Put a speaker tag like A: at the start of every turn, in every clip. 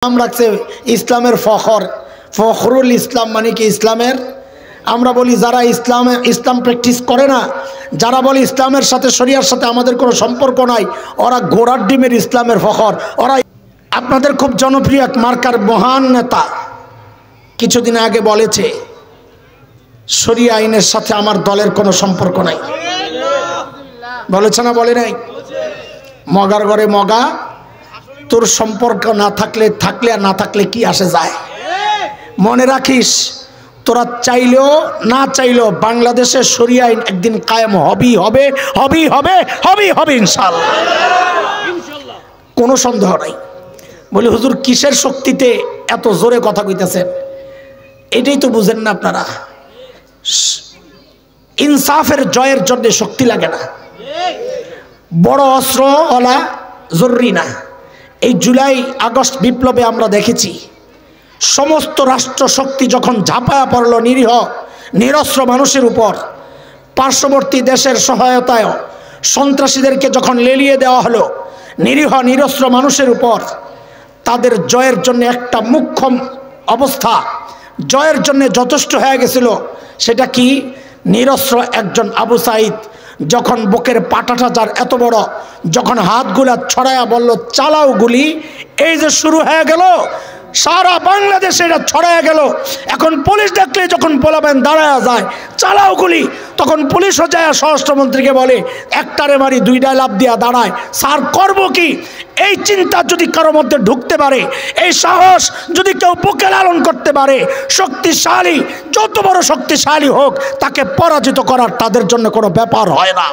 A: নাম রাখছে ইসলামের ফখর, ফখরুল ইসলাম মানে কি ইসলামের। আমরা বলি যারা ইসলাম প্র্যাকটিস করে না, যারা বলে ইসলামের সাথে শরিয়ার সাথে আমাদের কোনো সম্পর্ক নাই, ওরা ঘোড়ার ডিমের ইসলামের ফখর। ওরা আপনাদের খুব জনপ্রিয় এক মার্কার মহান নেতা কিছুদিন আগে বলেছে শরিয়া আইনের সাথে আমার দলের কোনো সম্পর্ক নাই। বলেছে না বলে নাই? মগার ঘরে মগা, তোর সম্পর্ক না থাকলে আর না থাকলে কি আসে যায়। মনে রাখিস, তোরা চাইলেও না চাইলেও বাংলাদেশের শরিয়া আইন একদিন কায়েম হবে ইনশাআল্লাহ, কোনো সন্দেহ নাই। বলি হুজুর কিসের শক্তিতে এত জোরে কথা কইতেছেন? এটাই তো বুঝেন না আপনারা। ইনসাফের জয়ের জন্য শক্তি লাগে না, বড় অস্ত্র ওলা জরুরি না। এই জুলাই আগস্ট বিপ্লবে আমরা দেখেছি সমস্ত রাষ্ট্র শক্তি যখন ঝাঁপায়া পড়ল নিরীহ নিরস্ত্র মানুষের উপর, পার্শ্ববর্তী দেশের সহায়তায় সন্ত্রাসীদেরকে যখন লেলিয়ে দেওয়া হলো নিরীহ নিরস্ত্র মানুষের উপর, তাদের জয়ের জন্য একটা মুখ্য অবস্থা জয়ের জন্য যথেষ্ট হয়ে গেছিল। সেটা কি? নিরস্ত্র একজন আবু সাঈদ যখন বুকের পাটাটা যার এত বড়, যখন হাতগুলা ছড়ায়া বলল চালাও গুলি, এই যে শুরু হয়ে গেল সারা বাংলাদেশে এটা ছড়ায় গেল। এখন পুলিশ দেখলে যখন পোলাবেন দাঁড়ায়া যায় চালাও গুলি, তখন পুলিশও যায় স্বরাষ্ট্রমন্ত্রীকে বলে একটারে মারি দুইটায় লাভ দিয়া দাঁড়ায়, স্যার করবো কি? এই চিন্তা যদি কারোর মধ্যে ঢুকতে পারে, এই সাহস যদি কেউ বুকে লালন করতে পারে, শক্তিশালী যত বড় শক্তিশালী হোক তাকে পরাজিত করার তাদের জন্য কোনো ব্যাপার হয় না।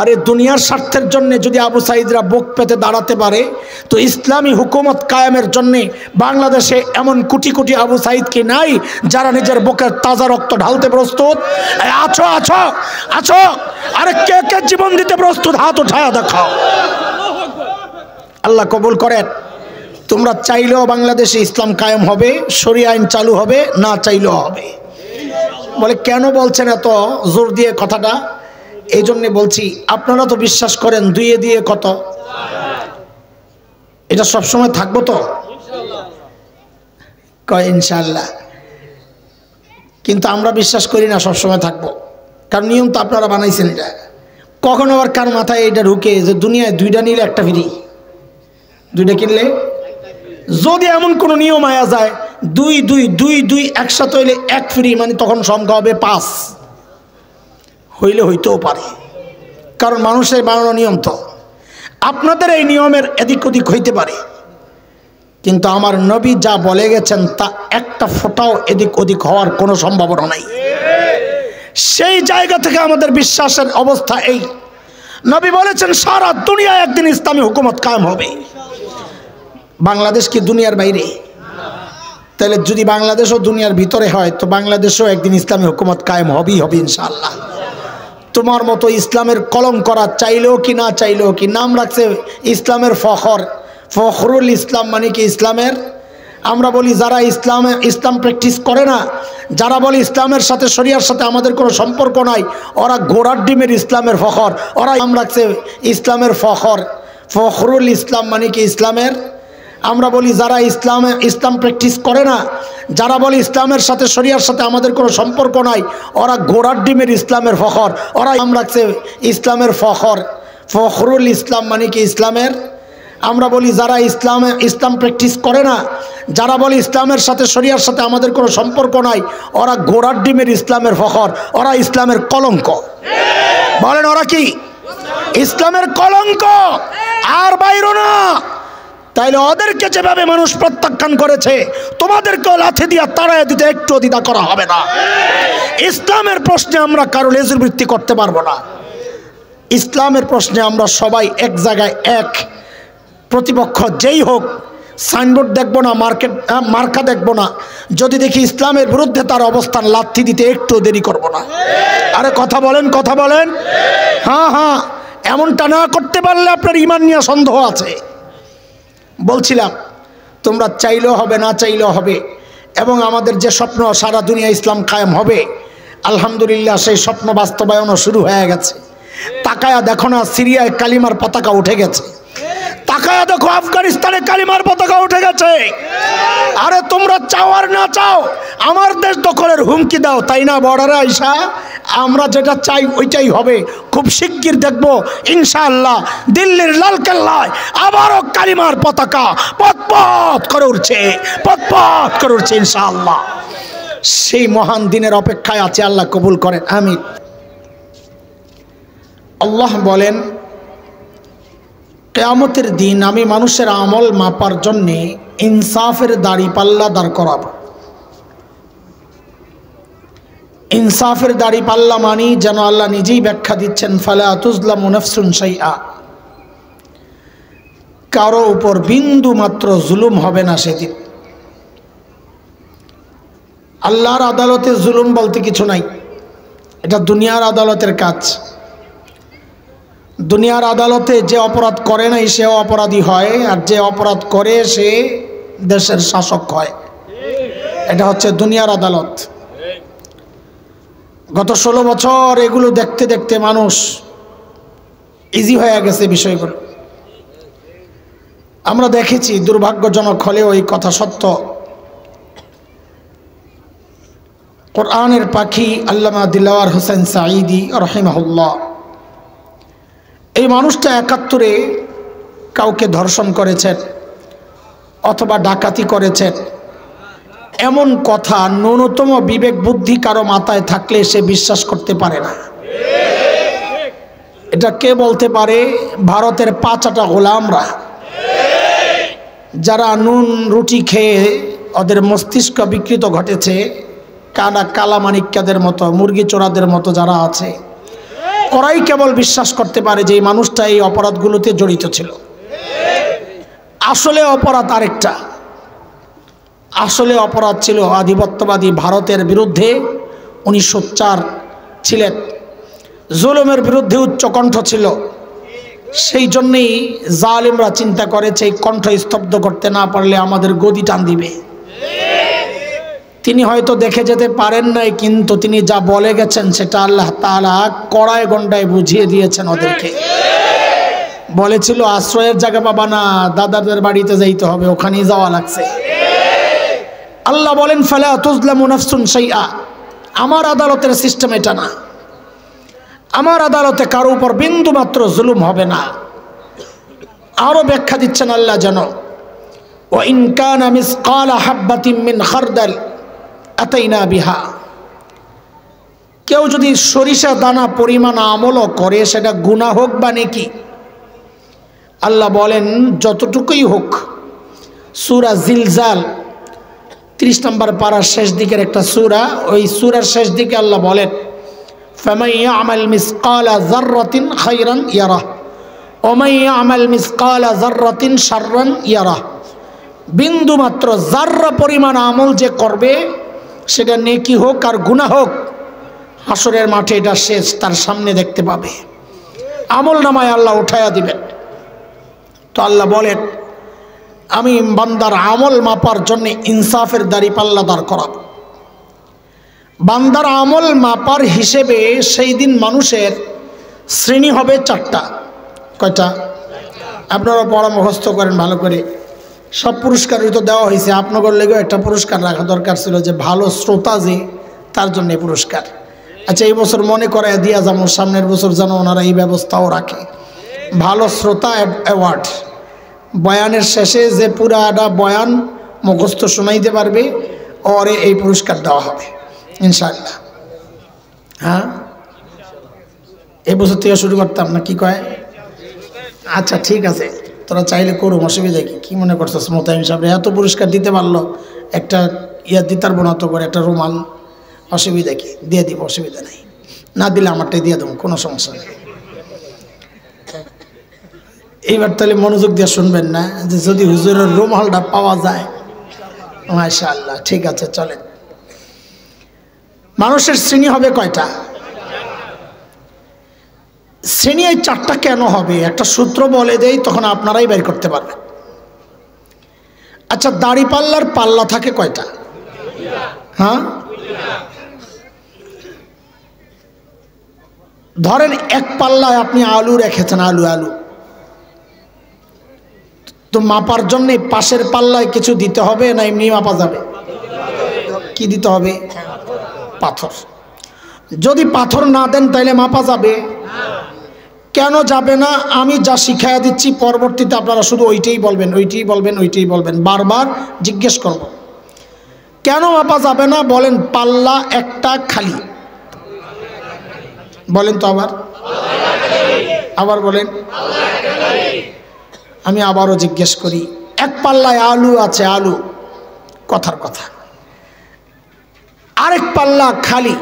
A: আরে দুনিয়ার স্বার্থের জন্য যদি আবু সাঈদরা বুক পেতে দাঁড়াতে পারে, তো ইসলামী হুকুমত কায়েমের জন্য বাংলাদেশে এমন কোটি কোটি আবু সাঈদ কি নাই যারা নিজের বুকের তাজা রক্ত ঢালতে প্রস্তুত? আছো আছো আছো, আরে কে কে জীবন দিতে প্রস্তুত? হাত উঠায়া দেখাও। আল্লাহ কবুল করেন। তোমরা চাইলেও বাংলাদেশে ইসলাম কায়েম হবে, শরিয়া আইন চালু হবে, না চাইলেও হবে। বলে কেন বলছেন এত জোর দিয়ে কথাটা? এই জন্যে বলছি, আপনারা তো বিশ্বাস করেন দুইয়ে দিয়ে কত, এটা সবসময় থাকবো তো কয় ইনশাআল্লাহ, কিন্তু আমরা বিশ্বাস করি না সবসময় থাকবো, কারণ নিয়ম তো আপনারা বানাইছেন। এটা কখনো আবার কার মাথায় এটা ঢুকে যে দুনিয়ায় দুইটা নিলে একটা ফ্রি, দুইটা কিনলে যদি এমন কোনো নিয়ম আয়া যায় দুই দুই দুই দুই একসাথে হইলে এক ফ্রি, মানে তখন সংখ্যা হবে 5 হইলে হইতেও পারে, কারণ মানুষের বানানো নিয়ম তো। আপনাদের এই নিয়মের এদিক ওদিক হইতে পারে, কিন্তু আমার নবী যা বলে গেছেন তা একটা ফোঁটাও এদিক ওদিক হওয়ার কোনো সম্ভাবনা নাই। সেই জায়গা থেকে আমাদের বিশ্বাসের অবস্থা এই, নবী বলেছেন সারা দুনিয়ায় একদিন ইসলামী হুকুমত কায়েম হবে। বাংলাদেশ কি দুনিয়ার বাইরে? তাহলে যদি বাংলাদেশও দুনিয়ার ভিতরে হয়, তো বাংলাদেশেও একদিন ইসলামী হুকুমত কায়েম হবেই হবে ইনশাআল্লাহ। তোমার মতো ইসলামের কলম করা চাইলেও কি না চাইলেও কি, নাম রাখছে ইসলামের ফখর, ফখরুল ইসলাম মানে কি ইসলামের। আমরা বলি যারা ইসলাম প্র্যাকটিস করে না, যারা বলে ইসলামের সাথে শরিয়ার সাথে আমাদের কোনো সম্পর্ক নাই, ওরা ঘোড়ার ডিমের ইসলামের ফখর। ওরা নাম রাখছে ইসলামের ফখর, ফখরুল ইসলাম মানে কি ইসলামের। আমরা বলি যারা ইসলাম প্র্যাকটিস করে না, যারা বলে ইসলামের সাথে শরিয়ার সাথে আমাদের কোনো সম্পর্ক নাই, ওরা ঘোড়ার ডিমের ইসলামের ফখর। ওরা নাম রাখছে ইসলামের ফখর, ফখরুল ইসলাম মানে কি ইসলামের। আমরা বলি যারা ইসলাম প্র্যাকটিস করে না, যারা বলে ইসলামের সাথে শরিয়ার সাথে আমাদের কোনো সম্পর্ক নাই, ওরা ঘোড়ার ডিমের ইসলামের ফখর। ওরা ইসলামের কলঙ্ক। বলেন ওরা কি ইসলামের কলঙ্ক? আর বাইরো না। তাইলে ওদেরকে যেভাবে মানুষ প্রত্যাখ্যান করেছে, তোমাদেরকেও লাথি দিয়া তাড়াইয়া দিতে একটু দ্বিধা করা হবে না। ইসলামের প্রশ্নে আমরা কারো লেজুর বৃত্তি করতে পারবো না। ইসলামের প্রশ্নে আমরা সবাই এক জায়গায় এক, প্রতিপক্ষ যেই হোক সাইনবোর্ড দেখবো না, মার্কা দেখবো না, যদি দেখি ইসলামের বিরুদ্ধে তার অবস্থান, লাথি দিতে একটু দেরি করব না। আরে কথা বলেন, কথা বলেন। হ্যাঁ হ্যাঁ, এমনটা না করতে পারলে আপনার ঈমান নিয়ে সন্দেহ আছে। বলছিলাম তোমরা চাইলেও হবে, না চাইলেও হবে, এবং আমাদের যে স্বপ্ন সারা দুনিয়া ইসলাম কায়েম হবে, আলহামদুলিল্লাহ সেই স্বপ্ন বাস্তবায়নও শুরু হয়ে গেছে। তাকায়া দেখো না, সিরিয়ায় কালিমার পতাকা উঠে গেছে। তাকায়া দেখো আফগানিস্তানে কালিমার পতাকা উঠে গেছে। আরে তোমরা চাও আর না চাও আমার দেশ দখলের হুমকি দাও, তাই না? বর্ডারে আইসা আমরা যেটা চাই ওইটাই হবে। খুব শিগগির দেখবো ইনশাআল্লাহ দিল্লির লালকেল্লায় আবারও কালিমার পতাকা পথ করে উঠছে, পথ করে উঠছে ইনশাআল্লাহ। সেই মহান দিনের অপেক্ষায় আছে, আল্লাহ কবুল করেন, আমিন। আল্লাহ বলেন কিয়ামতের দিন আমি মানুষের আমল মাপার জন্যে ইনসাফের দাড়িপাল্লা দাঁড় করাব। ইনসাফের দাড়িপাল্লা মানি যেন আল্লাহ নিজেই ব্যাখ্যা দিচ্ছেন, ফালা তুজলামু নাফসুন শাইআ, কারো উপর বিন্দু মাত্র জুলুম হবে না সেদিন। আল্লাহর আদালতে জুলুম বলতে কিছু নাই, এটা দুনিয়ার আদালতের কাজ। দুনিয়ার আদালতে যে অপরাধ করে নাই সে অপরাধী হয়, আর যে অপরাধ করে সে দেশের শাসক হয়। এটা হচ্ছে দুনিয়ার আদালত। গত 16 বছর এগুলো দেখতে দেখতে মানুষ ইজি হয়ে গেছে বিষয়গুলো। আমরা দেখেছি, দুর্ভাগ্যজনক হলেও এই কথা সত্য, কোরআনের পাখি আল্লামা দিলওয়ার হোসেন সাঈদী রাহিমাহুল্লাহ, এই মানুষটা 71-এ কাউকে ধর্ষণ করেছেন অথবা ডাকাতি করেছেন, এমন কথা ন্যূনতম বিবেক বুদ্ধি কারো মাথায় থাকলে সে বিশ্বাস করতে পারে না। এটা কে বলতে পারে? ভারতের 5 আটা গোলামরা, যারা নুন রুটি খেয়ে ওদের মস্তিষ্ক বিকৃত ঘটেছে, কালামানিক্যাদের মতো, মুরগি চোরাদের মতো যারা আছে, ওরাই কেবল বিশ্বাস করতে পারে যে এই মানুষটা এই অপরাধগুলোতে জড়িত ছিল। আসলে অপরাধ আরেকটা। আসলে অপরাধ ছিল আধিপত্যবাদী ভারতের বিরুদ্ধে উনি সোচ্চার ছিলেন, জুলুমের বিরুদ্ধে উচ্চকণ্ঠ ছিল। সেই জন্যেই জালিমরা চিন্তা করেছে এই কণ্ঠ স্তব্ধ করতে না পারলে আমাদের গদি টান দিবে। তিনি হয়তো দেখে যেতে পারেন নাই, কিন্তু তিনি যা বলে গেছেন সেটা আল্লাহ তাআলা কড়ায় গন্ডায় বুঝিয়ে দিয়েছেন ওদেরকে। বলেছিল আশ্রয়ের জায়গা পাবা না, দাদাদের বাড়িতে যাইতে হবে, ওখানেই যাওয়া লাগছে। আল্লাহ বলেন ফালা তুজলামু নাফসুন শাইআ, আমার আদালতের সিস্টেম এটা না। আমার আদালতে কারো উপর বিন্দু মাত্র জুলুম হবে না। আরো ব্যাখ্যা দিচ্ছেন আল্লাহ যেন, ওয়া ইন কানা মিসকালা হাববাতিন মিন খারদাল আতাইনা বিহা, কেউ যদি সরিষা দানা পরিমাণ আমলও করে সেটা গুনাহ হোক বা নেকি, আল্লাহ বলেন যতটুকুই হোক। সূরা জিলজাল 30 নম্বর পারার শেষ দিকের একটা সূরা, ওই সূরার শেষ দিকে আল্লাহ বলেন ফামান ইয়ামাল মিসকালা যাররাতিন খায়রান ইয়ারাহ ওয়া মান ইয়ামাল মিসকালা যাররাতিন শাররান ইয়ারাহ, বিন্দু মাত্র যাররা পরিমাণ আমল যে করবে সেটা নেকি হোক আর গুনাহ হোক, হাসরের মাঠে এটা শেষ তার সামনে দেখতে পাবে, আমল নামায় আল্লাহ উঠায়া দিবেন। তো আল্লাহ বলেন আমি বান্দার আমল মাপার জন্য ইনসাফের দাড়িপাল্লা দাঁড় করাব। বান্দার আমল মাপার হিসেবে সেই দিন মানুষের শ্রেণী হবে 4টা। কয়টা? আপনারা পড়া মুখস্থ করেন ভালো করে। সব পুরস্কারই তো দেওয়া হয়েছে, আপনাদের লেগেও একটা পুরস্কার রাখা দরকার ছিল, যে ভালো শ্রোতা যে তার জন্য পুরস্কার। আচ্ছা, এই বছর মনে করে দিয়া যাবো, সামনের বছর যেন ওনারা এই ব্যবস্থাও রাখে, ভালো শ্রোতা অ্যাওয়ার্ড। বয়ানের শেষে যে পুরাটা বয়ান মুখস্থ শোনাইতে পারবে ওরে এই পুরস্কার দেওয়া হবে ইনশাআল্লাহ। হ্যাঁ, এই বছর থেকে শুরু করতাম না, কি কয়? আচ্ছা ঠিক আছে, তোরা চাইলে করুম, অসুবিধা কি? কি মনে করছিস মোতায়েম সাহেব এত পুরস্কার দিতে পারলো, একটা দিতে পারবো না তো করে একটা রুমাল, অসুবিধা কি? দিয়ে দিব, অসুবিধা নেই। না দিলে আমারটাই দিয়ে দেবো, কোনো সমস্যা নেই। এইবার তাহলে মনোযোগ দিয়ে শুনবেন না, যে যদি হুজুরের রুমালটা পাওয়া যায়। মাশাআল্লাহ, ঠিক আছে চলেন। মানুষের শ্রেণী হবে কয়টা? শ্রেণী এই 4টা কেন হবে? একটা সূত্র বলে দেই, তখন আপনারাই বের করতে পারবেন। আচ্ছা, দাড়িপাল্লার পাল্লা থাকে কয়টা? হ্যাঁ, ধরেন এক পাল্লায় আপনি আলু রেখেছেন, আলু তো মাপার জন্যে পাশের পাল্লায় কিছু দিতে হবে না এমনি মাপা যাবে? কি দিতে হবে? পাথর। যদি পাথর না দেন তাহলে মাপা যাবে? কেন যাবে না? আমি যা শিখাইয়া দিচ্ছি পরবর্তীতে আপনারা শুধু ওইটাই বলবেন, ওইটাই বলবেন, ওইটাই বলবেন, বারবার জিজ্ঞেস করব। কেন মাপা যাবে না? বলেন, পাল্লা একটা খালি। বলেন তো আবার বলেন। আমি আবারও জিজ্ঞেস করি, এক পাল্লায় আলু আছে, আলু, কথার কথা, আরেক পাল্লা খালি,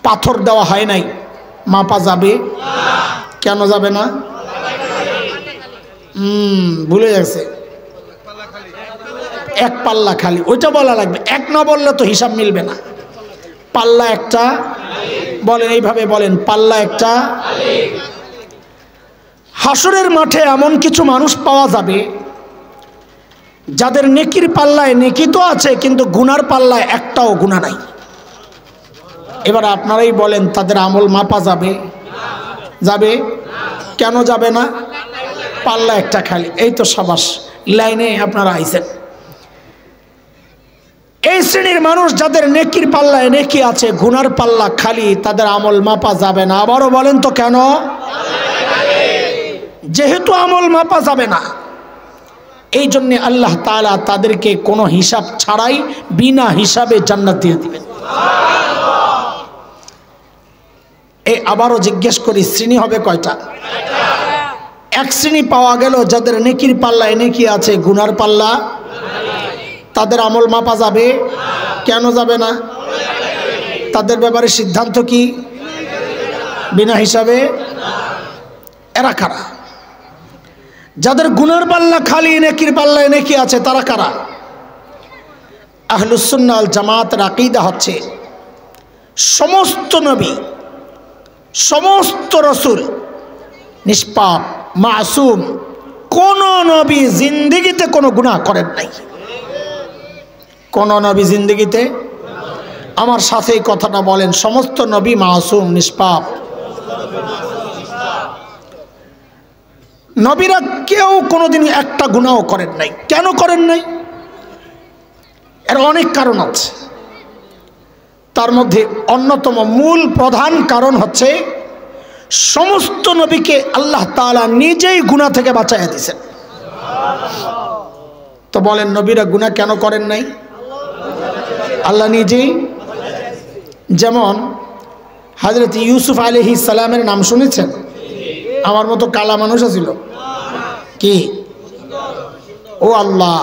A: পাথর দেওয়া হয় নাই, মাপা যাবে? কেন যাবে না? ভুলে যাচ্ছে, এক পাল্লা খালি, ওইটা বলা লাগবে। এক না বললে তো হিসাব মিলবে না। পাল্লা একটা, বলেন এইভাবে বলেন, পাল্লা একটা। হাসরের মাঠে এমন কিছু মানুষ পাওয়া যাবে যাদের নেকির পাল্লায় নেকি তো আছে, কিন্তু গুনার পাল্লায় একটাও গুনাহ নাই। এবার আপনারাই বলেন, তাদের আমল মাপা যাবে? যাবে? কেন যাবে না? পাল্লা একটা খালি। এই তো সাবাস, লাইনে আপনারা আইছেন। এই শ্রেণীর মানুষ যাদের নেকির পাল্লায় নেকি আছে, গুনার পাল্লা খালি, তাদের আমল মাপা যাবে না। আবারও বলেন তো কেন? যেহেতু আমল মাপা যাবে না, এই জন্য আল্লাহ তাআলা তাদেরকে কোনো হিসাব ছাড়াই বিনা হিসাবে জান্নাত দিয়ে দিবেন। এই আবারও জিজ্ঞেস করি, শ্রেণী হবে কয়টা? এক শ্রেণী পাওয়া গেল যাদের নেকির পাল্লায় নেকি আছে, গুনার পাল্লা, তাদের আমল মাপা যাবে? কেন যাবে না? তাদের ব্যাপারে সিদ্ধান্ত কি? বিনা হিসাবে। এরা কারা? যাদের গুনার পাল্লা খালি, নেকির পাল্লায় নেকি আছে, তারা কারা? আহলুস সুন্নাহ ওয়াল জামাতের আকীদা হচ্ছে, সমস্ত নবী, সমস্ত রাসূল নিষ্পাপ, মাসুম, কোন নবী জিন্দেগিতে কোনো গুনাহ করেন নাই। কোন নবী জিন্দেগিতে, আমার সাথে এই কথাটা বলেন, সমস্ত নবী মাসুম, নিষ্পাপ। নবীরা কেউ কোনোদিন একটা গুনাহও করেন নাই। কেন করেন নাই? এর অনেক কারণ আছে। তার মধ্যে অন্যতম মূল প্রধান কারণ হচ্ছে, সমস্ত নবীকে আল্লাহ তাআলা নিজেই গুনাহ থেকে বাঁচাইয়া দিয়েছেন। তো বলেন, নবীরা গুনাহ কেন করেন নাই? আল্লাহ নিজেই। যেমন হযরত ইউসুফ আলাইহিস সালামের নাম শুনেছেন? আমার মতো কালা মানুষ ছিল কি? ও আল্লাহ,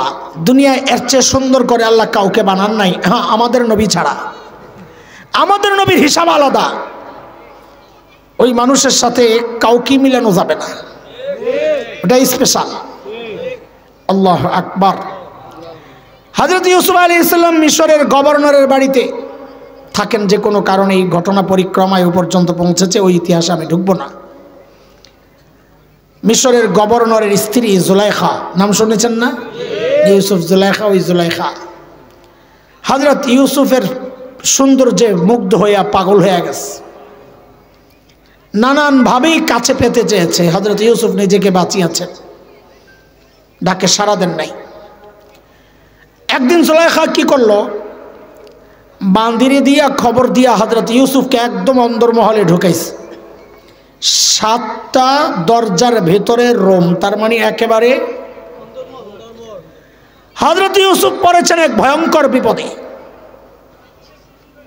A: দুনিয়ায় এর চেয়ে সুন্দর করে আল্লাহ কাউকে বানান নাই। হ্যাঁ, আমাদের নবী ছাড়া। আমাদের নবীর হিসাব আলাদা, ওই মানুষের সাথে কাউকে মিলানো যাবে না, ওটা স্পেশাল। আল্লাহু আকবার। হযরত ইউসুফ আলাইহিস সালাম মিশরের গভর্নরের বাড়িতে থাকেন, যে কোনো কারণে এই ঘটনা পরিক্রমায় পর্যন্ত পৌঁছেছে, ওই ইতিহাসে আমি ঢুকবো না। মিশরের গভর্নরের স্ত্রী জুলাইখা, নাম শুনেছেন না? ইউসুফ জুলাইখা, ওই জুলাইখা হযরত ইউসুফের সৌন্দর্যে মুগ্ধ হইয়া পাগল হয়ে গেছে। নানানভাবেই কাছে পেতে চেয়েছে। হযরত ইউসুফ নিজেকে বাঁচিয়েছেন, ডাকে সাড়া দেন নাই। একদিন জুলাইখা কি করলো, বান্দিরে দিয়া খবর দিয়া হযরত ইউসুফকে একদম অন্দরমহলে ঢুকাইছে। 7টা দরজার ভেতরে রুম, তার মানে একেবারে। হযরত ইউসুফ পড়েছেন এক ভয়ঙ্কর বিপদে।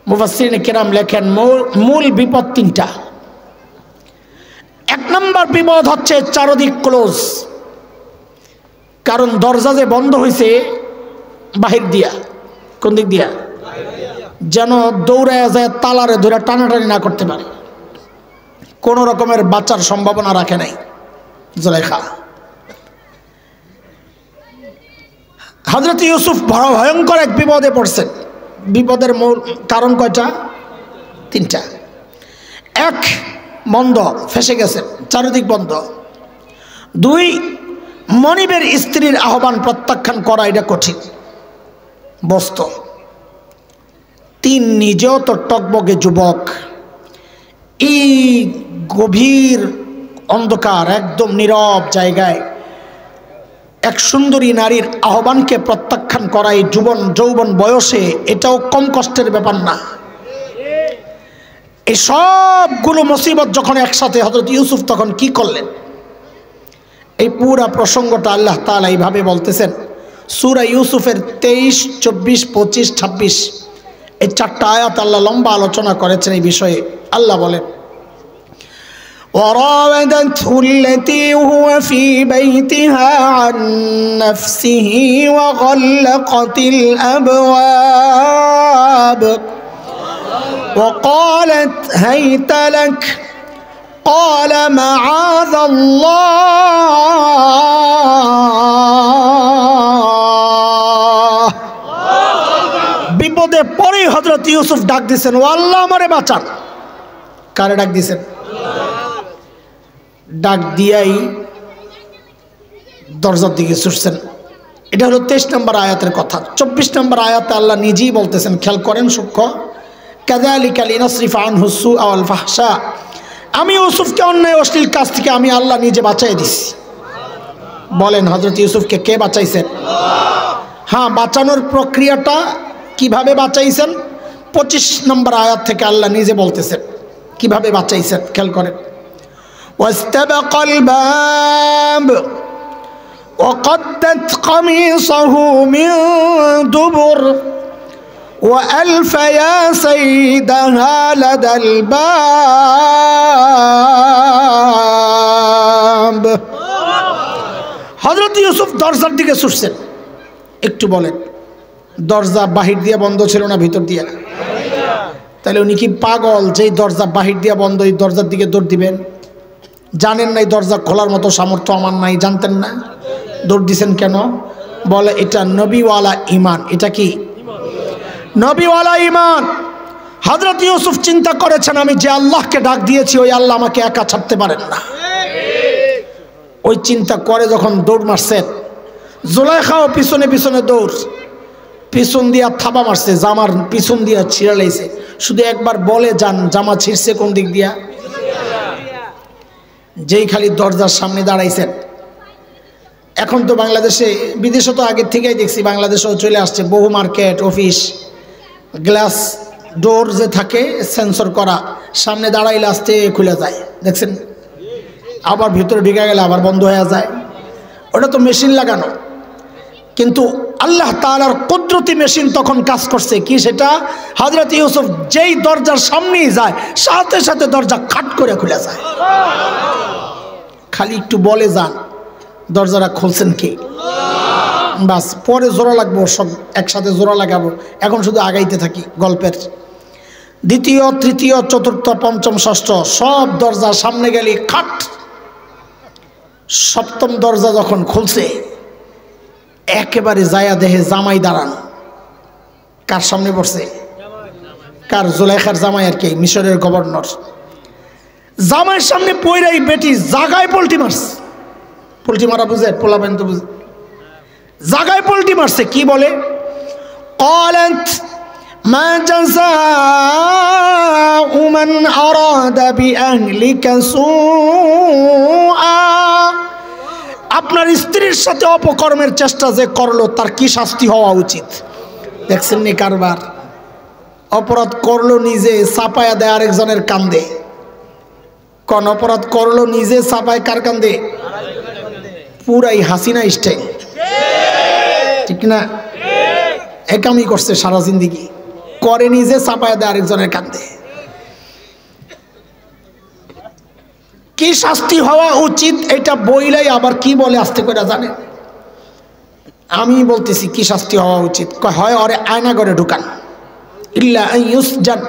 A: মুফাসসিরিনে কেরাম লেখেন, মূল বিপদ 3টা। 1 নম্বর বিপদ হচ্ছে চারদিক ক্লোজ, কারণ দরজা যে বন্ধ হয়েছে বাহির দিয়া। কোন দিক দিয়া? যেন দৌড়ায় যায় তালারে ধরে টানাটানি না করতে পারে, কোন রকমের বাঁচার সম্ভাবনা রাখে নাই জুলাইখা। হযরত ইউসুফ ভয়ঙ্কর এক বিপদে পড়ছেন। বিপদের মূল কারণ কয়টা? 3টা। 1, বন্ধ, ফেসে গেছেন, চারিদিক বন্ধ। 2, মনিবের স্ত্রীর আহ্বান প্রত্যাখ্যান করা এটা কঠিন বস্ত। 3, নিজেও তো টকবগে যুবক, এই গভীর অন্ধকার একদম নীরব জায়গায় এক সুন্দরী নারীর আহ্বানকে প্রত্যাখ্যান করা এই যৌবন বয়সে এটাও কম কষ্টের ব্যাপার না। এই সবগুলো মুসিবত যখন একসাথে, হযরত ইউসুফ তখন কি করলেন? এই পুরা প্রসঙ্গটা আল্লাহ তাআলা এইভাবে বলতেছেন সূরা ইউসুফের 23, 24, 25, 26 এই 4টা আয়াত আল্লাহ লম্বা আলোচনা করেছেন এই বিষয়ে। আল্লাহ বলেন, وراودته التي هو في بيتها عن نفسه وغلقت الأبواب وقالت هيت لك قال معاذ الله। বিপদে পরে হযরত ইউসুফ ডাক দিয়েছেন, ও আল্লাহ আমারে বাঁচান। কারে ডাক দিয়েছেন? ডাক দিয়াই দরজার দিকে ছুটছেন। এটা হলো 23 নম্বর আয়াতের কথা। 24 নম্বর আয়াতে আল্লাহ নিজেই বলতেছেন, খেয়াল করেন সূক্ষ্ম, কাযালিকা লিনাসরিফা আনহু সুআ ওয়াল ফাহশা। আমি ইউসুফকে অন্যায় অশ্লীল কাজ থেকে আমি আল্লাহ নিজে বাঁচাই দিছি। বলেন, হযরত ইউসুফকে কে বাঁচাইছেন? হ্যাঁ, বাঁচানোর প্রক্রিয়াটা কিভাবে বাঁচাইছেন 25 নম্বর আয়াত থেকে আল্লাহ নিজে বলতেছেন কিভাবে বাঁচাইছেন। খেয়াল করেন, واستبق الباب وقدت قميصه من دبر وألف يا سيدها لدى الباب। হযরত ইউসুফ দরজার দিকে ছুটছেন। একটু বলেন, দরজা বাহির দিয়ে বন্ধ ছিল না ভিতর দিয়ে? তাহলে উনি কি পাগল যেই দরজা বাহির দিয়ে বন্ধ এই দরজার দিকে দৌড় দিবেন? জানেন নাই দরজা খোলার মতো সামর্থ্য আমার নাই? জানতেন না? দৌড় দিছেন কেন? বলে এটা নবীওয়ালা ঈমান। এটা কি? নবীওয়ালা ঈমান। হযরত ইউসুফ চিন্তা করেছেন, আমি যে আল্লাহকে ডাক দিয়েছি ওই আল্লাহ আমাকে একা ছাড়তে পারেন না। ওই চিন্তা করে যখন দৌড় মারছেন, জুলাইখাও পিছনে পিছনে দৌড়, পিছন দিয়া থাবা মারছে, জামার পিছন দিয়া ছিঁড়ে লাইছে। শুধু একবার বলে যান, জামা ছিঁড়ছে কোন দিক দিয়া? যেই খালি দরজার সামনে দাঁড়াইছেন। এখন তো বাংলাদেশে, বিদেশে তো আগের থেকেই দেখছি, বাংলাদেশেও চলে আসছে বহু মার্কেট, অফিস, গ্লাস ডোর যে থাকে সেন্সর করা, সামনে দাঁড়াইলে আসতে খুলে যায়, দেখছেন? আবার ভিতরে ঢুকে গেলে আবার বন্ধ হয়ে যায়। ওটা তো মেশিন লাগানো, কিন্তু আল্লাহ তাআলার কুদরতি মেশিন তখন কাজ করছে কি সেটা? হযরত ইউসুফ যেই দরজার সামনেই যায় সাথে সাথে দরজা খাট করে খুলে যায়। খালি একটু বলে যান, দরজাটা খুলছেন কি? বাস, পরে জোড়া লাগবো, সব একসাথে জোড়া লাগাবো। এখন শুধু আগাইতে থাকি গল্পের। দ্বিতীয়, তৃতীয়, চতুর্থ, পঞ্চম, ষষ্ঠ সব দরজা সামনে গেলে খাট। সপ্তম দরজা যখন খুলছে একেবারে যায়া দেহে জামাই দাঁড়ান। কার সামনে পড়ছে? কার? জুলাইখার জামাই আর কি, মিশরের গভর্নর। জামাইয়ের সামনে পইরাই বেটি জাগায় পল্টি মারছে। পল্টি মারা বুঝে? পোলাবেন তো বুঝে। জাগায় পল্টি মারছে। কি বলে? قالت ما جزاء من أراد بأهلك سوءا। আপনার স্ত্রীর সাথে অপকর্মের চেষ্টা যে করলো তার কি শাস্তি হওয়া উচিত? দেখছেন নি কারবার? অপরাধ করলো নিজে, চাপায়া দেয় আরেকজনের কান্দে। কোন অপরাধ করলো নিজে, চাপায় কার কান্দে? পুরাই হাসিনা স্টাইল, ঠিক না? একামি করছে সারা জিন্দিগি, করে নিজে, চাপায়া দেয় আরেকজনের কান্দে। কি শাস্তি হওয়া উচিত এটা বইলাই আবার কি বলে আস্তে করে জানেন? আমি বলতেছি কি শাস্তি হওয়া উচিত। হয় ওরে আয়নাঘরে ঢুকান, ইল্লা ইউসজান।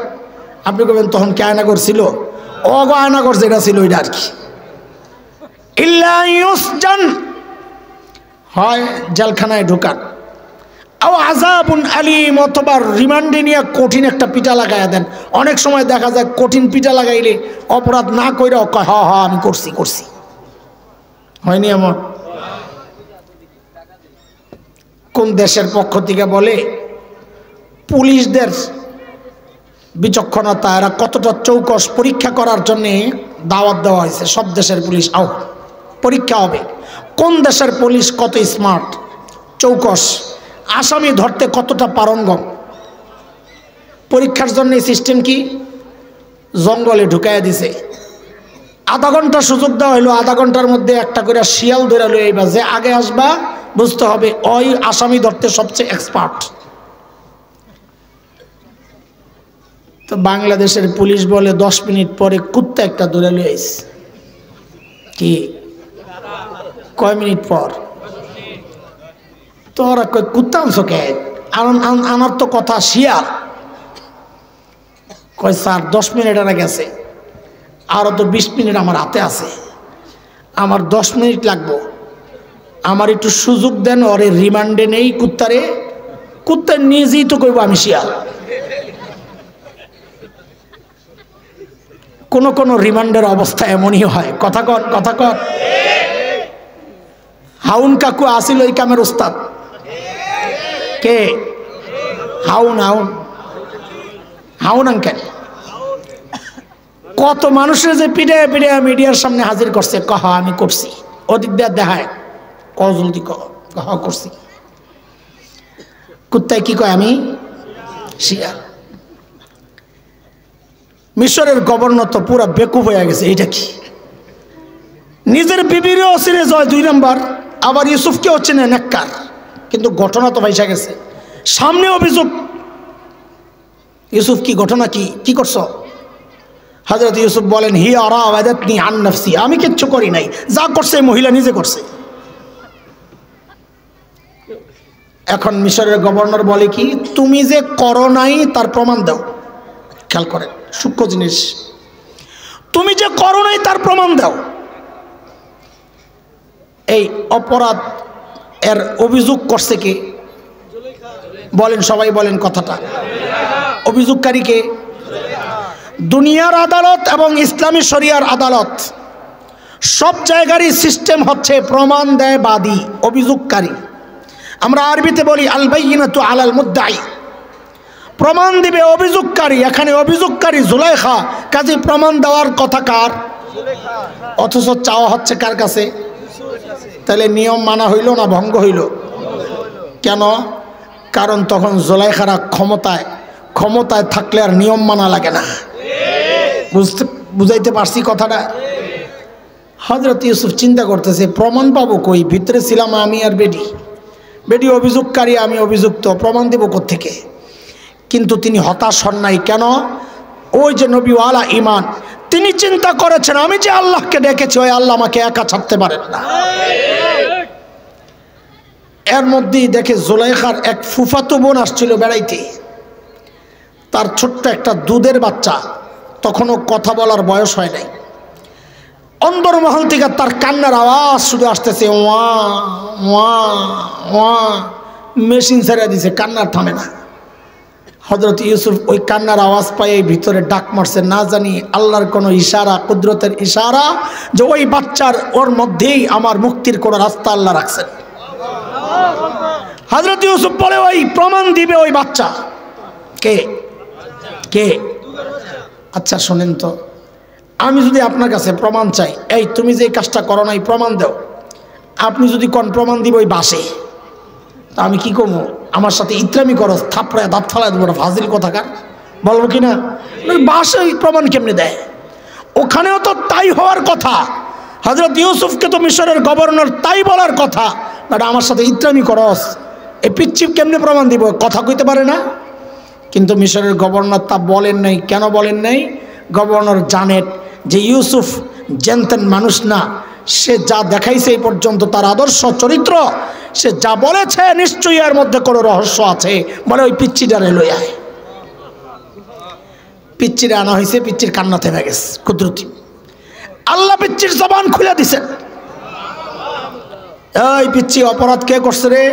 A: আপনি বলবেন তখন কি আয়নাঘর ছিল? অগ আয়নাঘর যেটা ছিল ওইটা আর কি। ইল্লা ইউসজান, হয় জেলখানায় ঢুকান, আযাবুন আলীম, অথবা রিমান্ডে নিয়ে কঠিন একটা পিটা লাগাইয়া দেন। অনেক সময় দেখা যায় কঠিন পিটা লাগাইলে অপরাধ না কইরা কয় হ্যাঁ হ্যাঁ আমি করছি করছি। হয়নি এমন? কোন দেশের পক্ষ থেকে বলে পুলিশদের বিচক্ষণতা, এরা কতটা চৌকস পরীক্ষা করার জন্যে দাওয়াত দেওয়া হয়েছে। সব দেশের পুলিশ আও পরীক্ষা হবে, কোন দেশের পুলিশ কত স্মার্ট, চৌকস, আসামি ধরতে কতটা পারঙ্গম। পরীক্ষার জন্য সিস্টেম কি, জঙ্গলে ঢুকাইয়া দিছে, আধা ঘন্টা সুযোগ দেওয়া হইলো, আধা ঘন্টার মধ্যে একটা করে শিয়াল ধরে লই আইবা, যে আগে আসবা বুঝতে হবে ওই আসামি ধরতে সবচেয়ে এক্সপার্ট। তো বাংলাদেশের পুলিশ বলে 10 মিনিট পরে কুত্তা একটা ধরে লই আইছে। কি কয় মিনিট পর? তো ওরা কয় কুত্তা আনছো কে? আনার তো কথা শিয়াল। কয় স্যার 10 মিনিট আনা গেছে, আরও তো 20 মিনিট আমার হাতে আছে, আমার 10 মিনিট লাগবো, আমার একটু সুযোগ দেন, ওরে রিমান্ডে নেই কুত্তারে। কুত্তা নিজেই তো কইব আমি শিয়াল। কোন কোন রিমান্ডের অবস্থা এমনই হয়। কথা কন, কথা কন। হাউন কাকু আসিল ওই কামের উস্তাদ। কে? হাউন। হাউন হাউন আঙ্কেল কত মানুষের যে পিড়ে পিড়ে মিডিয়ার সামনে হাজির করছে, কহ আমি করছি, ওদিক দিয়ে দেখায়, কহ জলদি কহ করছি। কুত্তায় কি কয়? আমি শিয়াল। মিশরের গভর্নর তো পুরা বেকুব হয়ে গেছে। এটা কি? নিজের বিবিরও চিনে জয় 2 নম্বর, আবার ইউসুফকেও চিনে নেককার, কিন্তু ঘটনা তো ভাইসা গেছে। সামনে অভিযোগ, ইউসুফ কি ঘটনা, কি করছো? হযরত ইউসুফ বলেন হিয়া রাওয়াদাতনি আন নাফসি, আমি কিচ্ছু করি নাই, যা করছে মহিলা নিজে করছে। এখন মিশরের গভর্নর বলে কি, তুমি যে করো নাই তার প্রমাণ দাও। খেয়াল করেন, সূক্ষ্ম জিনিস, তুমি যে করো নাই তার প্রমাণ দাও। এই অপরাধ এর অভিযোগ করছে কে? বলেন, সবাই বলেন কথাটা। অভিযোগকারী কে? দুনিয়ার আদালত এবং ইসলামী শরিয়ার আদালত সব জায়গারই সিস্টেম হচ্ছে প্রমাণ দেয় বাদী, অভিযোগকারী। আমরা আরবিতে বলি আল বাইয়িনাতু আলাল মুদ্দাই, প্রমাণ দিবে অভিযোগকারী। এখানে অভিযোগকারী জুলাইখা, কাজে প্রমাণ দেওয়ার কথা কার? অথচ চাওয়া হচ্ছে কার কাছে? তাহলে নিয়ম মানা হইল না ভঙ্গ হইল? কেন? কারণ তখন জুলাইখারা ক্ষমতায় থাকলে আর নিয়ম মানা লাগে না। বুঝাইতে পারছি কথাটা? হযরত ইউসুফ চিন্তা করতেছে প্রমাণ পাবো কই, ভিতরে ছিলাম আমি আর বেটি অভিযোগকারী, আমি অভিযুক্ত, প্রমাণ দেব কোত্থেকে? কিন্তু তিনি হতাশ হন নাই। কেন? ওই যে নবীওয়ালা ঈমান, তিনি চিন্তা করেছেন আমি যে আল্লাহকে ডেকেছি, ওই আল্লাহ আমাকে একা ছাড়তে পারেন না। এর মধ্যেই দেখে জুলাইখার এক ফুফাতো বোন আসছিল বেড়াইতে, তার ছোট্ট একটা দুধের বাচ্চা, তখনও কথা বলার বয়স হয় নাই। অন্দরমহল থেকে তার কান্নার আওয়াজ শুধু আসতেছে, ওয়া ওয়া ওয়া, মেশিন ছেড়ে দিছে, কান্নার থামে না। হযরত ইউসুফ ওই কান্নার আওয়াজ পাই ভিতরে ডাক মারছে, না জানি আল্লাহর কোনো ইশারা, কুদরতের ইশারা, যে ওই বাচ্চার ওর মধ্যেই আমার মুক্তির কোনো রাস্তা আল্লাহ রাখছেন। হযরত ইউসুফ বলে ওই প্রমাণ দিবে ওই বাচ্চা। কে? কে? আচ্ছা শোনেন তো, আমি যদি আপনার কাছে প্রমাণ চাই, এই তুমি যে কাজটা করো নাই প্রমাণ দাও, আপনি যদি কোন প্রমাণ দিব ওই বাসে, তা আমি কি করবো? আমার সাথে ইত্রামি করো, থাপড়ায় দাঁত ফালাই দেবো, ফাজিল কথাকার বলবো কিনা? বাসে প্রমাণ কেমনে দেয়? ওখানেও তো তাই হওয়ার কথা। হযরত ইউসুফকে তো মিশরের গভর্নর তাই বলার কথা, বাট আমার সাথে ইত্রামি করস, এই পিচ্ছি কেমনে প্রমাণ দিব? কথা কইতে পারে না। কিন্তু মিশরের গভর্নর তা বলেন নাই। কেন বলেন নাই? গভর্নর জানেন যে ইউসুফ জানতেন মানুষ না, সে যা দেখাইছে এই পর্যন্ত তার আদর্শ চরিত্র, সে যা বলেছে নিশ্চয়ই এর মধ্যে কোনো রহস্য আছে। বলে ওই পিচ্চিটারে লই আয়। পিচ্চিরে আনা হয়েছে, পিচ্চির কান্না থেমে গেছে। কুদরতি আল্লাহ পিচ্চির জবান খুলে দিছেন। এই পিচ্চি অপরাধ কে করছে রে?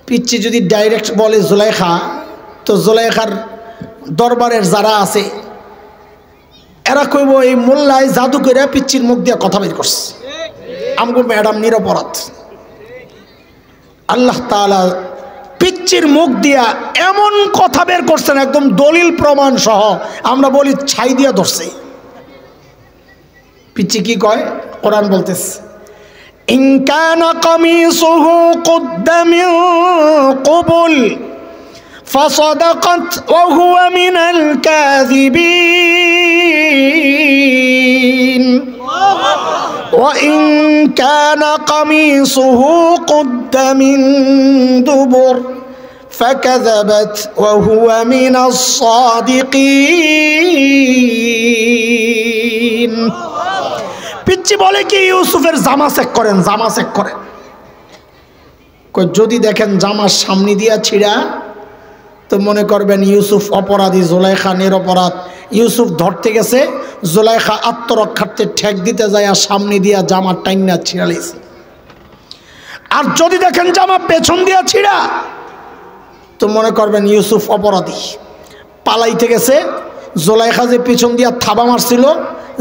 A: পিচ্চি যদি ডাইরেক্ট বলে জুলাইখা, তো জুলাইখার দরবারের যারা আছে এরা কইব এই মোল্লায় জাদু করে পিচ্চির মুখ দিয়ে কথা বের করছে, আমগো ম্যাডাম নিরপরাধ। আল্লাহ তাআলা পিচ্চির মুখ দিয়া এমন কথা বের করছেন, একদম দলিল প্রমাণ সহ। আমরা বলি ছাই দিয়া ধরছে। পিচ্চি কি কয়? কোরআন বলতেছে ইন কানা কামিসুহু কুদ্দা মিন ক্বাবল ফাসাদাকাত ওয়া হুয়া মিনাল কাযিবিন ওয়া ইন কানা কামিসুহু কুদ্দা মিন দুবুর فكذبت وهو من الصادقين পিচ্চি বলে কি ইউসুফের জামা চেক করেন, জামা চেক করেন। যদি দেখেন জামার সামনে দিয়া ছিঁড়া তো মনে করবেন ইউসুফ অপরাধী, জুলাইখা নিরপরাধ। ইউসুফ ধরতে গেছে, জুলাইখা আত্মরক্ষার্থে ঠেক দিতে যায় আর সামনে দিয়া জামার টাইনা ছিঁড়া লেছে। আর যদি দেখেন জামা পেছন দিয়া ছিঁড়া তো মনে করবেন ইউসুফ অপরাধী, পালাইতে গেছে, জুলাইখা যে পিছন দিয়া থাবা মারছিল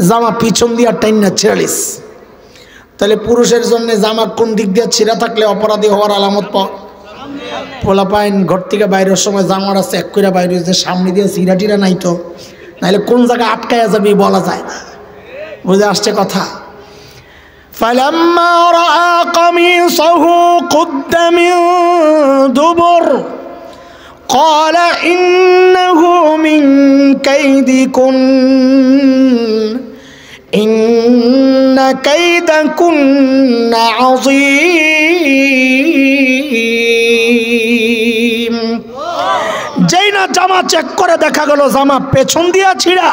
A: জামা পিছন দিয়া টাইনা ছিঁড়ালিস। তাহলে পুরুষের জন্য জামা কোন দিক দিয়ে ছিঁড়া থাকলে অপরাধী হওয়ার আলামত পোলাপাইন ঘর থেকে বাইরের সময় জামাটা চেক করে বাইরে যে সামনে দিয়ে ছিঁড়া টিরা নাই তো, নাহলে কোন জায়গায় আটকায়া যাবে বলা যায় না। বুঝে আসছে কথা? ফালাম্মা রাআ কামিসাহু কুদ্দা মিন দুবুর قال إنه من كيدكن إن كيدكن عظيم। যেই না জামা চেক করে দেখা গেল জামা পেছন দিয়া ছিঁড়া।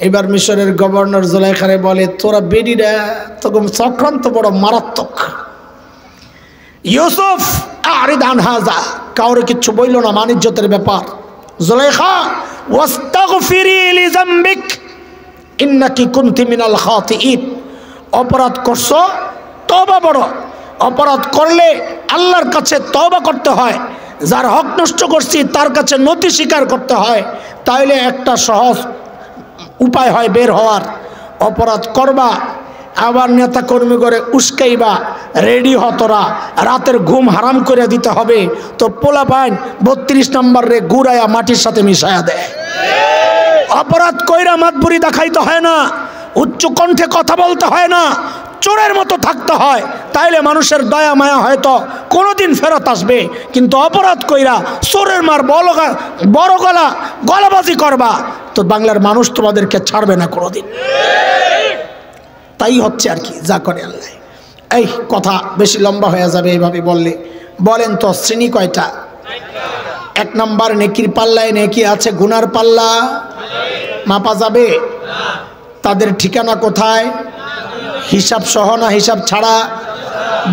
A: এবার মিশরের গভর্নর জুলাইখারে বলে, তোরা বেডিরা তখন চক্রান্ত বড় মারাত্মক। ইউসুফ আরিদ আন হাযা, কাউরে কিচ্ছু বইল না, মানিজ্যতের ব্যাপার। জুলাইখা ওয়াস্তাগফিরি লিযামবিক ইন্নাকি কুনতি মিনাল খাতিইন। অপরাধ করছো, তওবা বড়। অপরাধ করলে আল্লাহর কাছে তওবা করতে হয়, যার হক নষ্ট করছি তার কাছে নতি স্বীকার করতে হয়, তাইলে একটা সহজ উপায় হয় বের হওয়ার। অপরাধ করবা আবার নেতা কর্মী করে উস্কাইবা, রেডি হতরা, রাতের ঘুম হারাম করে দিতে হবে, তো পোলা পাইন 32 নম্বর রে গুড়াইয়া মাটির সাথে মিশাইয়া দেয়। অপরাধ কইরা মাতবুরি দেখাইতে হয় না, উচ্চ কণ্ঠে কথা বলতে হয় না, চোরের মতো থাকতে হয়, তাইলে মানুষের দয়া মায়া হয়তো কোনোদিন ফেরত আসবে। কিন্তু অপরাধ কইরা চোরের মার বড় গলাবাজি করবা তো বাংলার মানুষ তোমাদেরকে ছাড়বে না কোনোদিন। তাই হচ্ছে আর কি, যা করে আল্লাহ। এই কথা বেশি লম্বা হয়ে যাবে এইভাবে বললে। বলেন তো শ্রেণী কয়টা? 1 নম্বর নেকির পাল্লায় নেকি আছে, গুনার পাল্লা মাপা যাবে? তাদের ঠিকানা কোথায়? হিসাব সহ না হিসাব ছাড়া?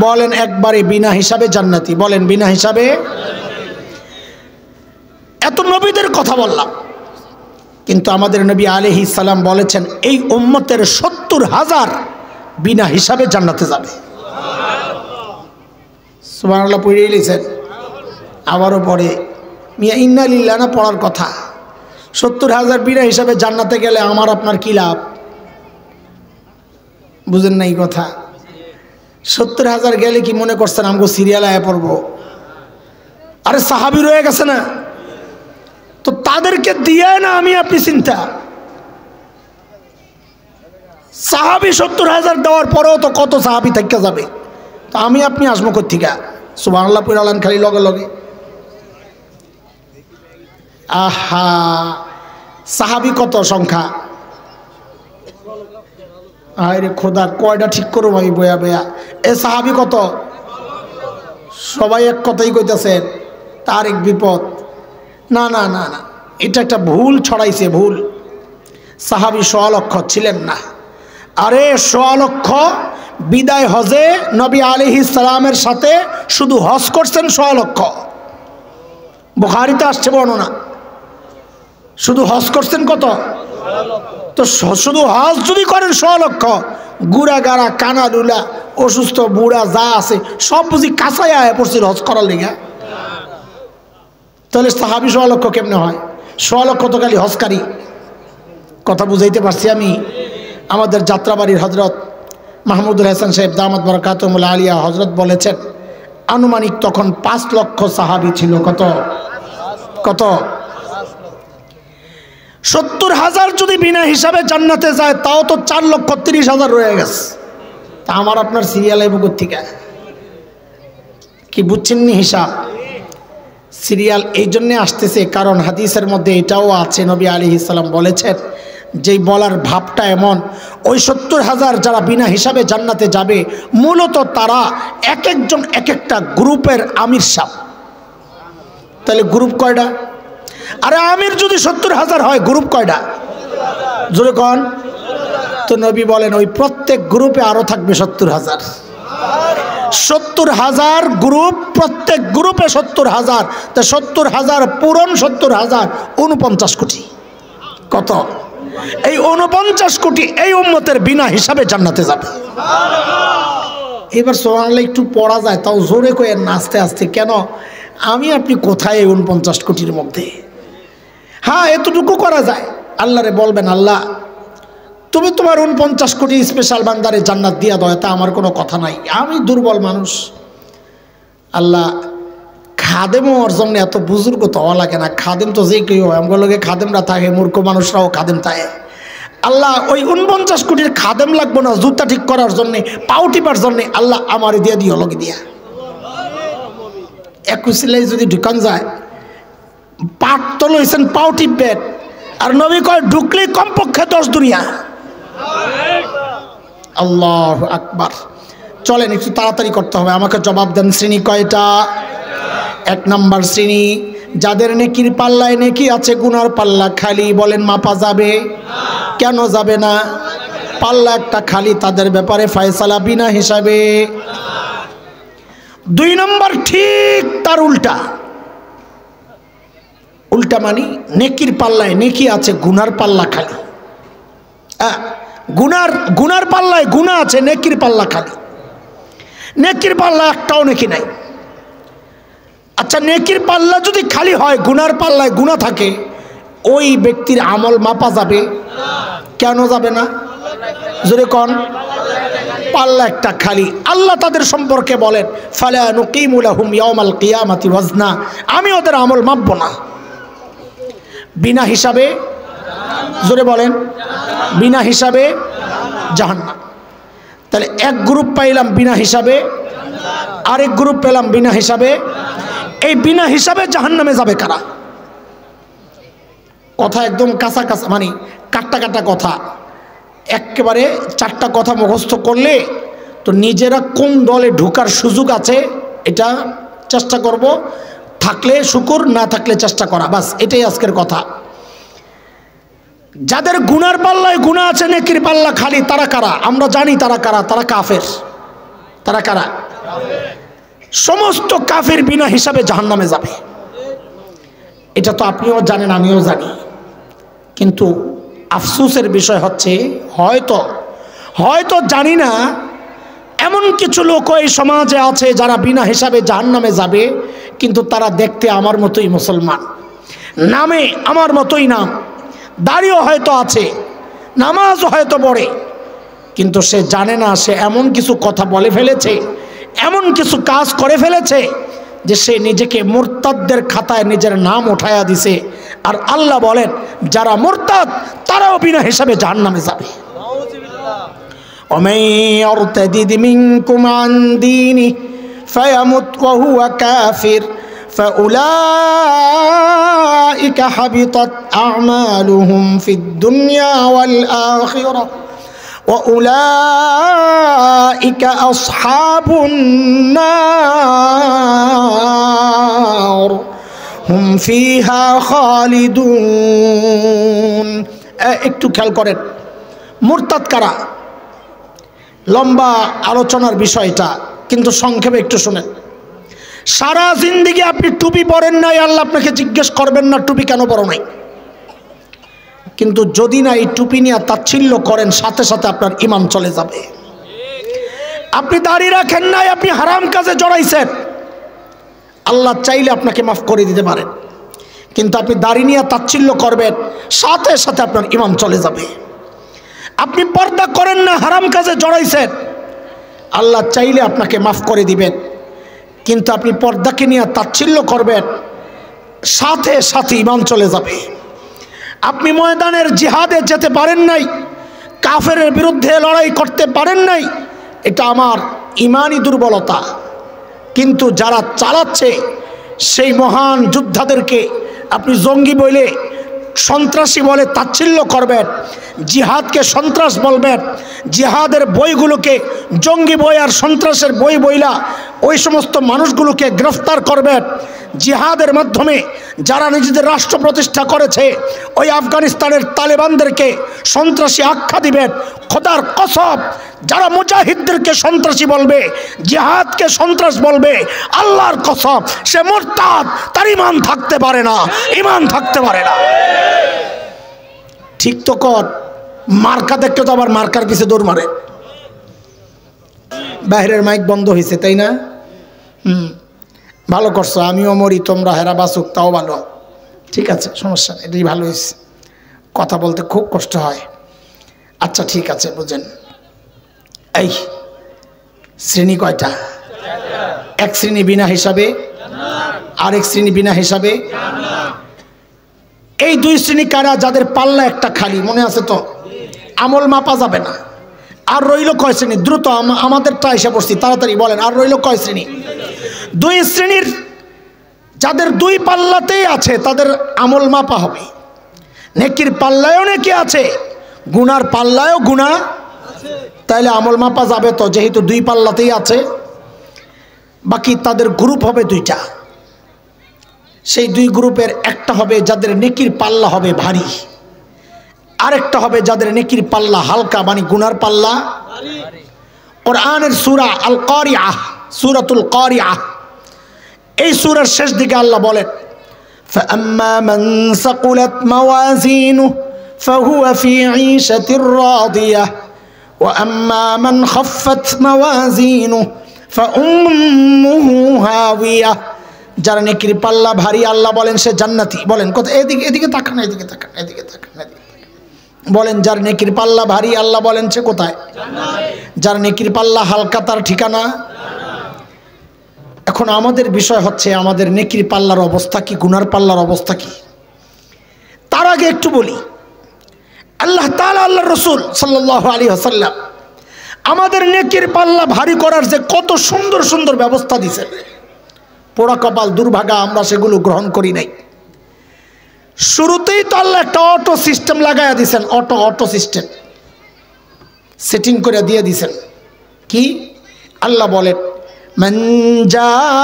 A: বলেন একবারে বিনা হিসাবে জান্নাতি। বলেন বিনা হিসাবে। এত নবীদের কথা বললাম, কিন্তু আমাদের নবী আলাইহিস সালাম বলেছেন এই উম্মতের 70,000 বিনা হিসাবে জান্নাতে যাবে। সুবহানাল্লাহ পড়েই লিখেছেন। আবারও পড়ে মিয়া ইন্না লিল্লাহ না পড়ার কথা। 70,000 বিনা হিসাবে জান্নাতে গেলে আমার আপনার কি লাভ? বুঝেন না এই কথা? 70,000 গেলে কি মনে করছেন আমগো সিরিয়াল আয়া পড়বো? আরে সাহাবী রয়ে গেছে না, তো তাদেরকে দিয়ে না আমি আপনি চিন্তা। সাহাবী 70,000 দেওয়ার পরেও তো কত সাহাবী থেকে যাবে, তো আমি আপনি আসবো কোত্থেকে? সুবহানাল্লাহ পড়ালেন খালি লগে লগে। আহা, সাহাবী কত সংখ্যা? আরে খোদা, কয়টা ঠিক করো আমি বয়া বয়া। এ সাহাবী কত? সবাই এক কথাই কইতেছেন, তার এক বিপদ। না না না না, এটা একটা ভুল ছড়াইছে, ভুল। সাহাবী 1.5 লক্ষ ছিলেন না। আরে 1.5 লক্ষ বিদায় হজে নবী আলাইহিস সালামের সাথে শুধু হজ করছেন 1.5 লক্ষ। বুখারীতে আসছে বর্ণনা, শুধু হজ করছেন কত? তো শুধু হজ যদি করেন 1.5 লক্ষ, গুড়া গাড়া কানা লুলা অসুস্থ বুড়া যা আছে সব বুঝি কাঁচাই আয় পড়ছিল হজ করার লেগে। তাহলে সাহাবী 1.5 লক্ষ কেমনে হয়? 1.5 লক্ষ তো খালি হজকারী। কথা বুঝাইতে পারছি আমি? আমাদের যাত্রাবাড়ির হজরত মাহমুদুল হাসান সাহেব দামাত বরকাতুহুল আলিয়া হজরত বলেছেন আনুমানিক তখন 5 লক্ষ সাহাবী ছিল। কত কত? 70,000 যদি বিনা হিসাবে জান্নাতে যায় তাও তো 4,30,000 রয়ে গেছে। তা আমার আপনার সিরিয়াল আইব কোত্থেকে? কি বুঝছেননি হিসাব? সিরিয়াল এই জন্যে আসতেছে কারণ হাদিসের মধ্যে এটাও আছে, নবী আলাইহিস সালাম বলেছেন, যেই বলার ভাবটা এমন, ওই 70,000 যারা বিনা হিসাবে জান্নাতে যাবে মূলত তারা এক একজন এক একটা গ্রুপের আমির সাহেব। তাহলে গ্রুপ কয়টা? আরে আমির যদি 70,000 হয় গ্রুপ কয়টা? জোরে কন। তো নবী বলেন ওই প্রত্যেক গ্রুপে আরো থাকবে 70,000। 70,000 গ্রুপ, প্রত্যেক গ্রুপে 70,000। তা 70,000 পূরণ 70,000 49 কোটি। কত? এই 49 কোটি এই উম্মতের বিনা হিসাবে জান্নাতে যাবে। এবার সুবহানাল্লাহ একটু পড়া যায়, তাও জোরে কয়ে না, আস্তে আস্তে। কেন? আমি আপনি কোথায় এই 49 কোটির মধ্যে? হ্যাঁ, এতটুকু করা যায়। আল্লাহরে বলবেন, আল্লাহ তুমি তোমার 49 কোটি স্পেশাল বান্দারে জান্নাত দিয়া দাও, তা আমার কোনো কথা নাই, আমি দুর্বল মানুষ। আল্লাহ খাদেমও ওর জন্য এত বুজুর্গ তো হওয়া লাগে না, খাদেম তো যে কেউ হয়, আমগুলোকে খাদেমরা থাকে, মূর্খ মানুষরাও খাদেম থাকে। আল্লাহ ওই 49 কোটির খাদেম লাগবো না জুতা ঠিক করার জন্যে, পাও টিপার জন্যে, আল্লাহ আমার দিয়ে দিও, লগে দিয়া 21 সিলাই যদি ঢুকান যায়, পাট তো লইছেন পাও টিপবেন, আর নবী কয় ঢুকলে কমপক্ষে 10 দুনিয়া। আল্লাহু আকবার। চলেন একটু তাড়াতাড়ি করতে হবে, আমাকে জবাব দেন। শ্রেণী কয়টা? 1 নম্বর শ্রেণী যাদের নেকির পাল্লায় নেকি আছে, গুনার পাল্লা খালি। বলেন মাপা যাবে? কেন যাবে না? পাল্লা একটা খালি, তাদের ব্যাপারে ফয়সালা বিনা হিসাবে। 2 নম্বর ঠিক তার উল্টা। উল্টা মানে নেকির পাল্লায় নেকি আছে, গুনার পাল্লা খালি। গুনার পাল্লায় গুনাহ আছে, নেকির পাল্লা খালি। নেকির পাল্লা একটাও নেকি নাই। আচ্ছা, নেকির পাল্লা যদি খালি হয়, গুনার পাল্লায় গুনাহ থাকে, ওই ব্যক্তির আমল মাপা যাবে? কেন যাবে না? জোরে কোন। পাল্লা একটা খালি। আল্লাহ তাদের সম্পর্কে বলেন, ফালা নুকিমু লাহুম ইয়াউমাল কিয়ামাতি ওয়াজনা, আমি ওদের আমল মাপব না। বিনা হিসাবে, জোরে বলেন, বিনা হিসাবে জাহান্নাম। তাহলে এক গ্রুপ পাইলাম বিনা হিসাবে, আরেক গ্রুপ পেলাম বিনা হিসাবে। এই বিনা হিসাবে জাহান্নামে যাবে কারা? কথা একদম কাঁচা কাঁচা, মানে কাট্টা কাটা কথা। একেবারে 4টা কথা মুখস্থ করলে তো নিজেরা কোন দলে ঢোকার সুযোগ আছে এটা চেষ্টা করব। থাকলে শুকর, না থাকলে চেষ্টা করা, বাস এটাই আজকের কথা। যাদের গুনার পাল্লায় গুনাহ আছে, নেকির পাল্লা খালি, তারা কারা? আমরা জানি তারা কারা। তারা কাফের। তারা কারা? সমস্ত কাফের বিনা হিসাবে জাহান্নামে যাবে। এটা তো আপনিও জানেন, আমিও জানি। কিন্তু আফসোসের বিষয় হচ্ছে, হয়তো জানি না, এমন কিছু লোক এই সমাজে আছে যারা বিনা হিসাবে জাহান্নামে যাবে, কিন্তু তারা দেখতে আমার মতোই মুসলমান, নামে আমার মতোই নাম, দাড়িও হয়তো আছে, নামাজও হয়তো পড়ে, কিন্তু সে জানে না সে এমন কিছু কথা বলে ফেলেছে, এমন কিছু কাজ করে ফেলেছে যে সে নিজেকে মুরতাদদের খাতায় নিজের নাম উঠায়া দিছে। আর আল্লাহ বলেন, যারা মুরতাদ তারাও বিনা হিসাবে জাহান্নামে যাবে। ومن يرتد منكم عن دينه فيمت وهو كافر فأولئك حبطت أعمالهم في الدنيا والآخرة وأولئك أصحاب النار هم فيها خالدون। একটু খেয়াল করেন, মুরতাদ কারা? লম্বা আলোচনার বিষয়টা, কিন্তু সংক্ষেপে একটু শুনেন। সারা জিন্দেগি আপনি টুপি পরেন নাই, আল্লাহ আপনাকে জিজ্ঞেস করবেন না টুপি কেন পরো নাই। কিন্তু যদি না এই টুপি নিয়ে তাচ্ছিল্য করেন, সাথে সাথে আপনার ঈমান চলে যাবে। আপনি দাড়ি রাখেন নাই, আপনি হারাম কাজে জড়াইছেন, আল্লাহ চাইলে আপনাকে মাফ করে দিতে পারেন। কিন্তু আপনি দাড়ি নিয়ে তাচ্ছিল্য করবেন, সাথে সাথে আপনার ঈমান চলে যাবে। আপনি পর্দা করেন না, হারাম কাজে জড়াইছেন, আল্লাহ চাইলে আপনাকে মাফ করে দিবেন। কিন্তু আপনি পর্দাকে নিয়ে তাচ্ছিল্য করবেন, সাথে সাথে ঈমান চলে যাবে। আপনি ময়দানের জিহাদে যেতে পারেন নাই, কাফেরের বিরুদ্ধে লড়াই করতে পারেন নাই, এটা আমার ইমানি দুর্বলতা। কিন্তু যারা চালাচ্ছে সেই মহান যোদ্ধাদেরকে আপনি জঙ্গি বলে, সন্ত্রাসী বলে তাচ্ছিল্য করবেন, জিহাদকে সন্ত্রাস বলবেন, জিহাদের বইগুলোকে জঙ্গি বই আর সন্ত্রাসের বই বইলা ওই সমস্ত মানুষগুলোকে গ্রেফতার করবেন। জিহাদের মাধ্যমে যারা নিজেদের রাষ্ট্র প্রতিষ্ঠা করেছে ওই আফগানিস্তানের তালেবানদেরকে সন্ত্রাসী আখ্যা দিবেন। খোদার কসম, যারা মুজাহিদদেরকে সন্ত্রাসী বলবে, জিহাদকে সন্ত্রাস বলবে, আল্লাহর কসম সে মুরতাদ, তার ঈমান থাকতে পারে না, ঈমান থাকতে পারে না। ঠিক তো কর, মার্কা দেখতে তো আবার মার্কার পিছে দৌড় মারে। বাইরের মাইক বন্ধ হয়েছে তাই না? ভালো করছো, আমিও মরি তোমরা হেরা বাসুক, তাও ভালো। ঠিক আছে, সমস্যা নেই, এটাই ভালো হয়েছে। কথা বলতে খুব কষ্ট হয়। আচ্ছা ঠিক আছে, বুঝেন। এই শ্রেণী কয়টা? এক শ্রেণী বিনা হিসাবে, আরেক শ্রেণী বিনা হিসাবে। এই দুই শ্রেণী কারা? যাদের পাল্লা একটা খালি, মনে আছে তো? আমল মাপা যাবে না। আর রইল কয় শ্রেণী? দ্রুত আমাদেরটা এসে পড়ছি, তাড়াতাড়ি বলেন। আর রইল কয় শ্রেণী? দুই শ্রেণীর, যাদের দুই পাল্লাতেই আছে তাদের আমল মাপা হবে। নেকির পাল্লায়ও নেকি আছে, গুনার পাল্লায়ও গুনাহ, তাইলে আমল মাপা যাবে তো, যেহেতু দুই পাল্লাতেই আছে। বাকি তাদের গ্রুপ হবে দুইটা। সেই দুই গ্রুপের একটা হবে যাদের নেকির পাল্লা হবে ভারী, আরেকটা হবে যাদের নেকির পাল্লা হালকা, মানে গুনার পাল্লা। কোরআনের সূরা আল কারিআহ, সূরাতুল কারিআহ, এই সূরার শেষ দিকে আল্লাহ বলেন, فأما من ثقلت موازينه فهو في عيشة راضية وأما من خفت موازينه فأمه هاوية। যারা নেকির পাল্লা ভারী আল্লাহ বলেন সে জান্নাতি। বলেন কত? এদিকে এদিকে তাকান, এদিকে তাকান, এদিকে তাকান, বলেন যার নেকির পাল্লা ভারী আল্লাহ বলেন সে কোথায়? জান্নাতে। যার নেকির পাল্লা হালকা তার ঠিকানা। এখন আমাদের বিষয় হচ্ছে আমাদের নেকির পাল্লার অবস্থা কি, গুনার পাল্লার অবস্থা কি। তার আগে একটু বলি, আল্লাহ তাআলা, আল্লাহর রাসূল সাল্লাল্লাহু আলাইহি ওয়াসাল্লাম আমাদের নেকির পাল্লা ভারী করার যে কত সুন্দর সুন্দর ব্যবস্থা দিয়েছেন। পোড়া কপাল, দুর্ভাগা আমরা সেগুলো গ্রহণ করি নাই। শুরুতেই তো আল্লাহ একটা অটো সিস্টেম লাগাইয়া দিয়েছেন, অটো সিস্টেম সেটিং করে দিয়ে দিয়েছেন। কি? আল্লাহ বলেন, মান জাআ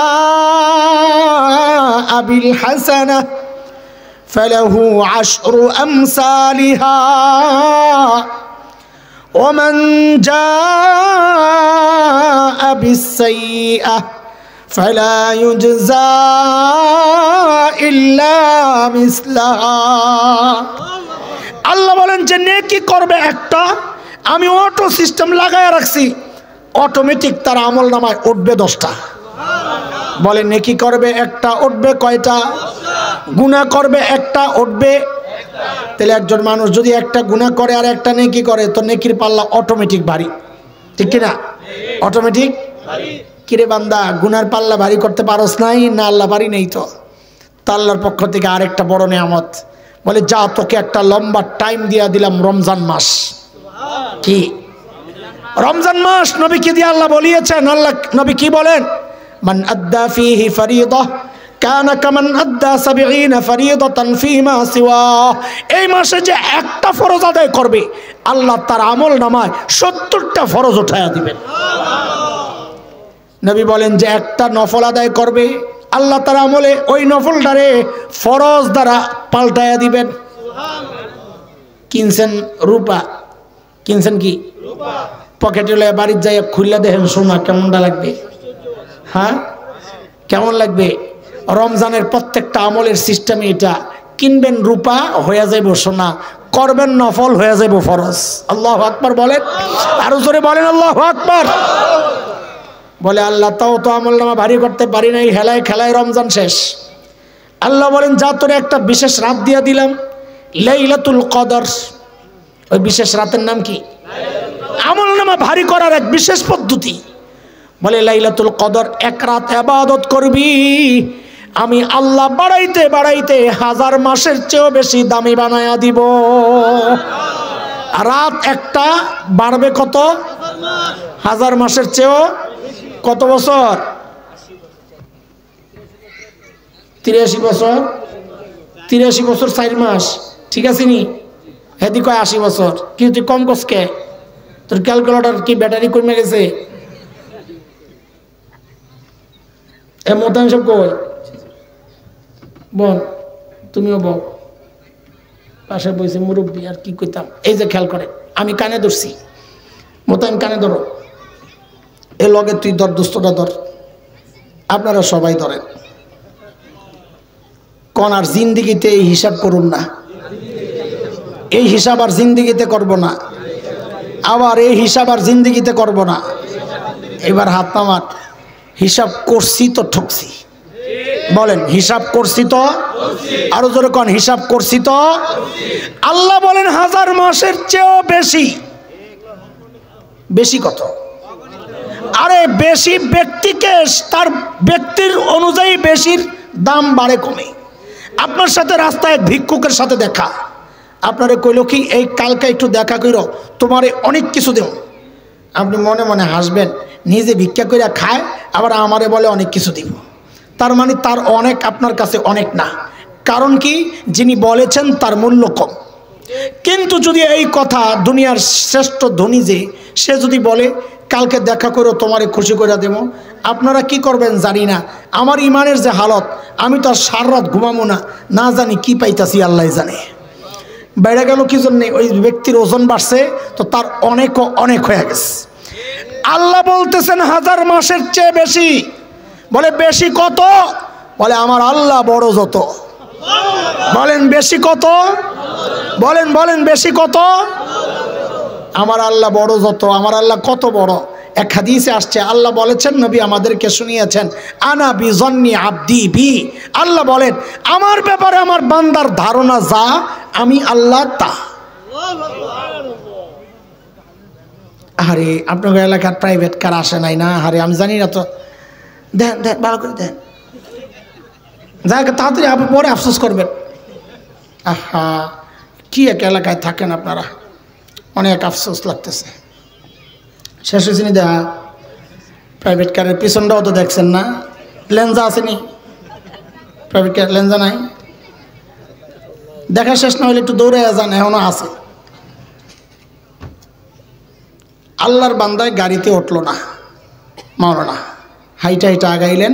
A: বিল হাসানাহ ফালাহু আশরু আমসালিহা ওয়া মান জাআ বিস সাইয়্যাহ ফালা ইউজজা ইল্লা মিসলাহা। আল্লাহ বলেন যে নেকি করবে একটা, আমি অটো সিস্টেম লাগায় রাখছি, অটোমেটিক তার আমল নামায় উঠবে 10টা। বলে নেকি করবে একটা, উঠবে কয়টা? গুনাহ করবে একটা, উঠবে। তাহলে একজন মানুষ যদি একটা গুনাহ করে আর একটা নেকি করে, তো নেকির পাল্লা অটোমেটিক ভারী, ঠিক কিনা? অটোমেটিক ভারী। কিরে বান্দা, গুনার পাল্লা ভারী করতে পারোস নাই? না, আল্লাহ ভারী নেই তো। আল্লাহর পক্ষ থেকে আরেকটা বড় নেয়ামত। বলে যা, তোকে একটা লম্বা টাইম দিয়া দিলাম, রমজান মাস। কি রমজান মাস নবীকে দিয়ে আল্লাহ বলিয়েছেন। আল্লাহ নবী কি বলেন? মান আদ্দা ফীহি ফরিয়দা কানা কামান আদ্দা 70 ফরিয়দাতান ফীমা সিওয়া। এই মাসে যে একটা ফরজ আদায় করবে, আল্লাহ তার আমল নামায় 70টা ফরজ উঠায়া দিবেন। নবী বলেন যে একটা নফল আদায় করবে, আল্লাহ তার আমলে ওই নফলটারে ফরজ দ্বারা পাল্টায়া দিবেন। কিনছেন রূপা, কিনছেন কি রূপা, পকেটে লয়ে বাড়ির যাই খুললে দেখেন সোনা, কেমনটা লাগবে? হ্যাঁ, কেমন লাগবে? রমজানের প্রত্যেকটা আমলের সিস্টেমে এটা, কিনবেন রূপা হয়ে যাইব সোনা, করবেন নফল হয়ে যাইব ফরজ। আল্লাহু আকবার বলেন, আরো জোরে বলেন আল্লাহু আকবার। বলে আল্লাহ তাও তো আমল নামা ভারী করতে পারি নাই, হেলায় খেলায় রমজান শেষ। আল্লাহ বলেন যা, তোরে একটা বিশেষ রাত দিয়া দিলাম, লাইলাতুল কদর। ওই বিশেষ রাতের নাম কি? আমল নামা ভারী করার এক বিশেষ পদ্ধতি। বলে লাইলাতুল কদর, এক রাত ইবাদত করবি, আমি আল্লাহ বাড়াইতে বাড়াইতে 1000 মাসের চেয়েও বেশি দামি বানায়া দিব। রাত একটা বাড়বে কত? 1000 মাসের চেয়েও কত বছর? 83 বছর। 83 বছর 4 মাস, ঠিক আছে নি? হেদি কয় 80 বছর। কি তুই কম কসকে? তোর ক্যালকুলেটর কি ব্যাটারি কমে গেছে? এ মোতায়েন সব কই বল, তুমিও বল। পাশে বইছে মুরব্বী, আর কি কইতাম। এই যে খেয়াল করে, আমি কানে ধরছি, মোতায়েন কানে ধরো, এ লগে তুই ধর, দুস্থটা ধর, আপনারা সবাই ধরেন। কোন আর জিন্দিগিতে এই হিসাব করুন না, এই হিসাব আর জিন্দিগিতে করব না, আবার এই হিসাব আর জিন্দিগিতে করব না। এবার হাত নামান। হিসাব করছি তো ঠকছি, বলেন হিসাব করছি তো, আরো জোরে কোন হিসাব করছি তো। আল্লাহ বলেন 1000 মাসের চেয়েও বেশি। বেশি কত? আরে বেশি ব্যক্তিকে তার ব্যক্তির অনুযায়ী বেশির দাম বাড়ে কমে। আপনার সাথে রাস্তায় ভিক্ষুকের সাথে দেখা, আপনারে কইল কি এই কালকে একটু দেখা কইরো, তোমারে অনেক কিছু দেব। আপনি মনে মনে হাসবেন, নিজে ভিক্ষা কইরা খায়, আবার আমারে বলে অনেক কিছু দিব। তার মানে তার অনেক আপনার কাছে অনেক না। কারণ কি? যিনি বলেছেন তার মূল্য কম। কিন্তু যদি এই কথা দুনিয়ার শ্রেষ্ঠ ধনী যে, সে যদি বলে কালকে দেখা করো, তোমারে খুশি করে দেব, আপনারা কি করবেন জানি না। আমার ইমানের যে হালত, আমি তো আর সারা রাত ঘুমাবো না, না জানি কি পাইতাছি আল্লাহ জানে। বেড়ে গেল কি জন্যে? ওই ব্যক্তির ওজন বাড়ছে, তো তার অনেকও অনেক হয়ে গেছে। আল্লাহ বলতেছেন 1000 মাসের চেয়ে বেশি। বলে বেশি কত? বলে আমার আল্লাহ বড় যত। বলেন বেশি কত? বলেন বলেন বেশি কত? আমার আল্লাহ বড় যত। আমার আল্লাহ কত বড়? এক হাদিসে আসছে, আল্লাহ বলেছেন, নবী আমাদেরকে শুনিয়েছেন, আনা বিজন্নি আব্দি বি। আল্লাহ বলেন আমার ব্যাপারে আমার বান্দার ধারণা যা, আমি আল্লাহ তা। আরে আপনার এলাকার প্রাইভেট কার আসে নাই না? আরে আমি জানি না তো। দেন দেন, ভালো করে দেন, যাই তাড়াতাড়ি, আপনি পরে আফসোস করবেন। আহা, কি এক এলাকায় থাকেন আপনারা, অনেক আফসোস লাগতেছে। শেষ হয়েছে নি দেখা? প্রাইভেট কারের পিছনটাও তো দেখছেন না, লেন্সা আসেনি? প্রাইভেট কার লেন্সা নাই, দেখা শেষ না হলে একটু দৌড়ে যান, এখনো আছে। আল্লাহর বান্দায় গাড়িতে উঠলো না, মাওলানা হাইটা হাইটা আগাইলেন,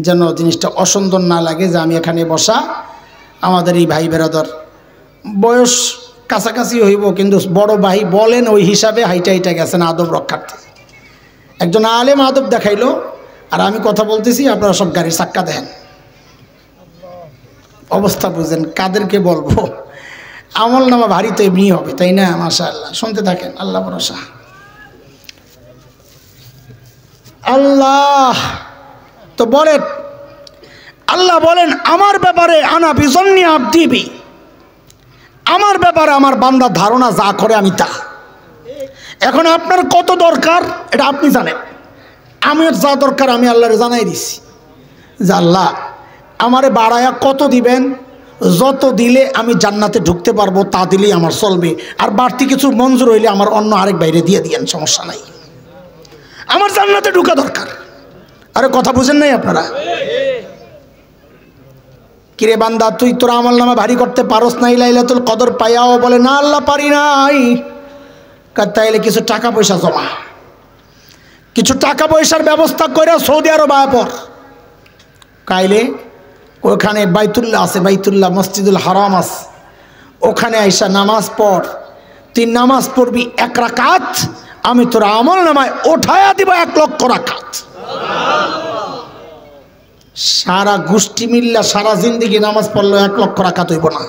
A: যেন জিনিসটা অসুন্দর না লাগে যে আমি এখানে বসা। আমাদের এই ভাই বেরাদর বয়স কাছাকাছি হইব, কিন্তু বড় ভাই বলেন ওই হিসাবে হাইটা হাইটা গেছেন আদব রক্ষার্থে। একজন আলেম আদব দেখাইলো, আর আমি কথা বলতেছি, আপনারা সব গাড়ির চাক্কা দেন। অবস্থা বুঝেন, কাদেরকে বলবো? আমল নামা ভারী তো এমনি হবে, তাই না? মাশাআল্লাহ, শুনতে থাকেন, আল্লাহ ভরসা। আল্লাহ তো বলেন, আল্লাহ বলেন আমার ব্যাপারে আনা বিজন্নি আব্দি বি। আমার ব্যাপারে আমার বান্দা ধারণা যা করে আমি তা। এখন আপনার কত দরকার এটা আপনি জানেন, আমার যা দরকার আমি আল্লাহরে জানাই দিছি যে আল্লাহ আমারে বাড়ায়া কত দিবেন, যত দিলে আমি জান্নাতে ঢুকতে পারবো তা দিলেই আমার চলবে, আর বাড়তি কিছু মঞ্জুর হইলে আমার অন্য আরেক বাইরে দিয়ে দিয়েন, সমস্যা নাই, আমার জান্নাতে ঢুকা দরকার। আরে কথা বুঝেন নাই আপনারা? কিরে বান্দা, তুই তোর আমল নামা ভারী করতে পারস নাই, লাইলাতুল কদর পাইয়াও? বলে না আল্লাহ পারি নাই। তাইলে কিছু টাকা পয়সা জমা, কিছু টাকা পয়সার ব্যবস্থা করে সৌদি আরব আয়া পর। কাইলে ওখানে বাইতুল্লাহ আছে, বাইতুল্লাহ মসজিদুল হারাম আছে, ওখানে আইসা নামাজ পড়। তুই নামাজ পড়বি 1 রাকাত, আমি তোর আমল নামায় ওঠায়া দিব 1 লক্ষ রাকাত। সারা গোষ্ঠী মিল্লা সারা জিন্দিগি নামাজ পড়লো 1 লক্ষ রাকাত হইব না,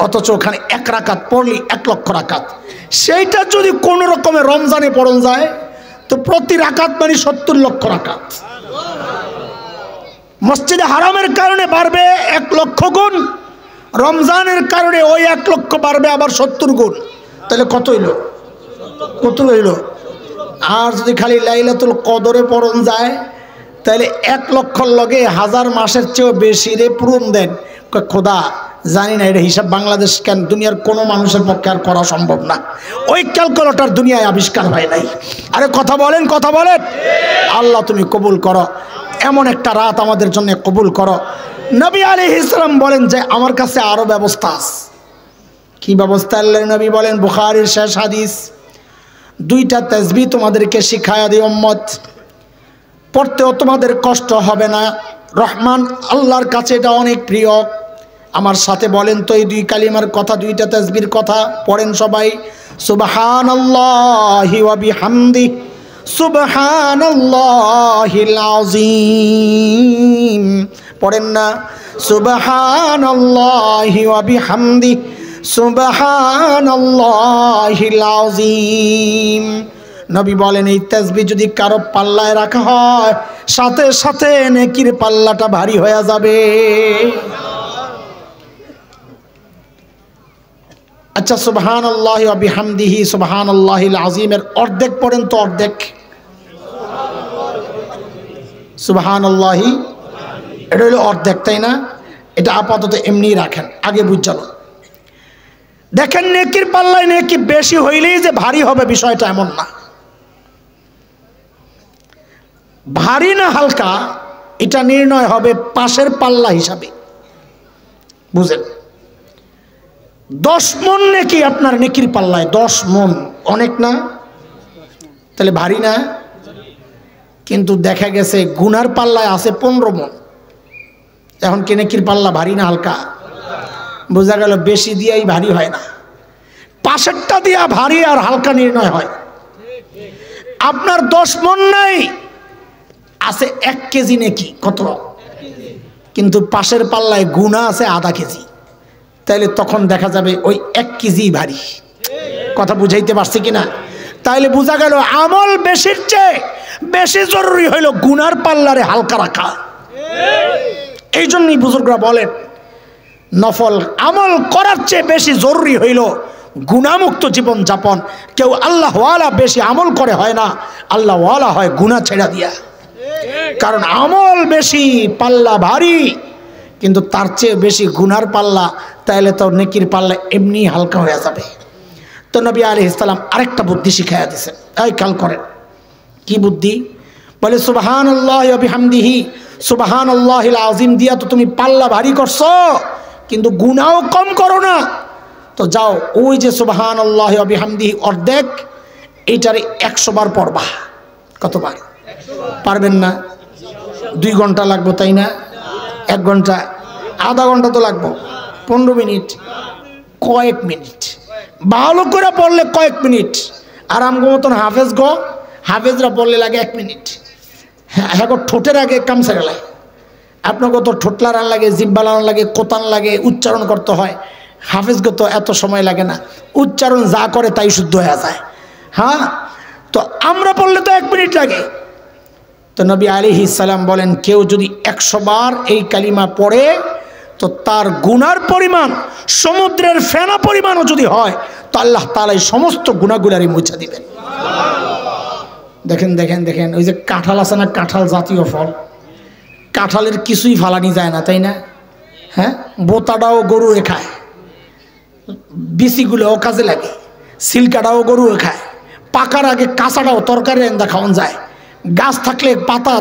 A: অথচ ওখানে 1 রাকাত পড়লি 1 লক্ষ রাকাত। সেইটা যদি কোন রকমের রমজানে পড়ন যায় তো প্রতি রাকাত মানে 70 লক্ষ রাকাত। মসজিদে হারামের কারণে বাড়বে 1 লক্ষ গুণ, রমজানের কারণে ওই 1 লক্ষ বাড়বে আবার 70 গুণ। তাহলে কত হইল? কত হইল? আর যদি খালি লাইলাতুল কদরে পড়ন যায় তাহলে 1 লক্ষর লগে 1000 মাসের চেয়েও বেশি রে পূরণ দেন। খোদা জানি না এটা হিসাব বাংলাদেশ কেন দুনিয়ার কোনো মানুষের পক্ষে আর করা সম্ভব না। ওই ক্যালকুলেটর দুনিয়ায় আবিষ্কার হয় নাই। আরে কথা বলেন, কথা বলেন। আল্লাহ তুমি কবুল করো, এমন একটা রাত আমাদের জন্য কবুল করো। নবী আলাইহিস সালাম বলেন যে আমার কাছে আরো ব্যবস্থা আছে। কি ব্যবস্থা? আল্লাহর নবী বলেন, বুখারীর শেষ হাদিস, দুইটা তাসবিহ তোমাদেরকে শিখায়া দিই উম্মত, পড়তেও তোমাদের কষ্ট হবে না। রহমান আল্লাহর কাছে এটা অনেক প্রিয়। আমার সাথে বলেন তো এই দুই কালিমার কথা, দুইটা তাসবিহর কথা পড়েন সবাই। সুবহানাল্লাহি ওয়া বিহামদিহি সুবহানাল্লাহিল আযীম। পড়েন না? সুবহানাল্লাহি ওয়া বিহামদিহি সুবহানাল্লাহিল আযীম। নবী বলেন এই তাসবিহ যদি কারো পাল্লায় রাখা হয়, সাথে সাথে নেকির পাল্লাটা ভারী হয়ে যাবে। আচ্ছা, সুবহানাল্লাহি ওয়া বিহামদিহি সুবহানাল্লাহিল আযীমের অর্ধেক পড়েন তো, অর্ধেক। সুবহানাল্লাহি, এটা হলো অর্ধেক, তাই না? এটা আপাতত এমনি রাখেন, আগে বুঝালো। দেখেন নেকির পাল্লায় নেকি বেশি হইলেই যে ভারী হবে বিষয়টা এমন না। ভারী না হালকা এটা নির্ণয় হবে পাশের পাল্লা হিসাবে, বুঝেন? 10 মণ নেকি আপনার নেকির পাল্লায়, 10 মণ অনেক না? তাহলে ভারী না? কিন্তু দেখা গেছে গুনার পাল্লায় আছে 15 মণ। এখন কি নেকির পাল্লা ভারী না হালকা? বোঝা গেল বেশি দিয়েই ভারী হয় না, পাশেরটা দিয়া ভারী আর হালকা নির্ণয় হয়। আপনার 10 মণ নাই, আছে 1 কেজি নেকি, কত? কিন্তু পাশের পাল্লায় গুনাহ আছে আধা কেজি, তাইলে তখন দেখা যাবে ওই 1 কেজি ভারী। কথা বুঝাইতে পারছি কিনা? তাইলে বোঝা গেল আমল বেশির চেয়ে বেশি জরুরি হইল গুনার পাল্লারে হালকা রাখা। এই জন্যই বুজুর্গরা বলেন নফল আমল করার চেয়ে বেশি জরুরি হইল গুনাহমুক্ত জীবন যাপন। কেউ আল্লাহওয়ালা বেশি আমল করে হয় না, আল্লাহওয়ালা হয় গুনাহ ছেড়া দিয়া। কারণ আমল বেশি, পাল্লা ভারী, কিন্তু তার চেয়ে বেশি গুনার পাল্লা, তাইলে তো নেকির পাল্লা এমনি হালকা হয়ে যাবে। তো নবী আলাইহিস সালাম আরেকটা বুদ্ধি শিখাইয়া দিয়েছেন, এই খেয়াল করেন। কি বুদ্ধি? বলে সুবহানাল্লাহি ওয়া বিহামদিহি সুবহানাল্লাহিল আযীম দিয়া তো তুমি পাল্লা ভারী করছো, কিন্তু গুনাহও কম করো না। তো যাও ওই যে সুবহানাল্লাহি ওয়া বিহামদিহি অর্ধেক, এইটারে 100 বার পড়বা। কতবার পারবেন না? 2 ঘন্টা লাগবে, তাই না? 1 ঘন্টা, আধা ঘন্টা তো লাগবে, 15 মিনিট, কয়েক মিনিট ভালো করে পড়লে কয়েক মিনিট। আর আমগো মতন হাফেজরা পড়লে লাগে 1 মিনিট। হ্যাঁ, ঠোঁটের আগে কাম সেরে লাগে। আপনাকে তো ঠোঁট লাগান লাগে, জিহ্বা লাগান লাগে, কোতান লাগে, উচ্চারণ করতে হয়। হাফেজকে তো এত সময় লাগে না, উচ্চারণ যা করে তাই শুদ্ধ হয়ে যায়। হ্যাঁ, তো আমরা পড়লে তো 1 মিনিট লাগে। তো নবী আলাইহিস সালাম বলেন কেউ যদি 100 বার এই কালিমা পড়ে, তো তার গুনার পরিমাণ সমুদ্রের ফেনা পরিমাণও যদি হয়, তো আল্লাহ তাআলা এই সমস্ত গুনাহগুলারই মুছে দিবেন। দেখেন দেখেন দেখেন, ওই যে কাঁঠাল আছে না, কাঁঠাল জাতীয় ফল, কাঁঠালের কিছুই ফালানি যায় না, তাই না? হ্যাঁ, বোতাটাও গরু খায়, বিচিগুলোও কাজে লাগে, সিলকাটাও গরু খায়, পাকার আগে কাঁচাটাও তরকারি রান্না খাওয়ান যায়, গাছ থাকলে পাতা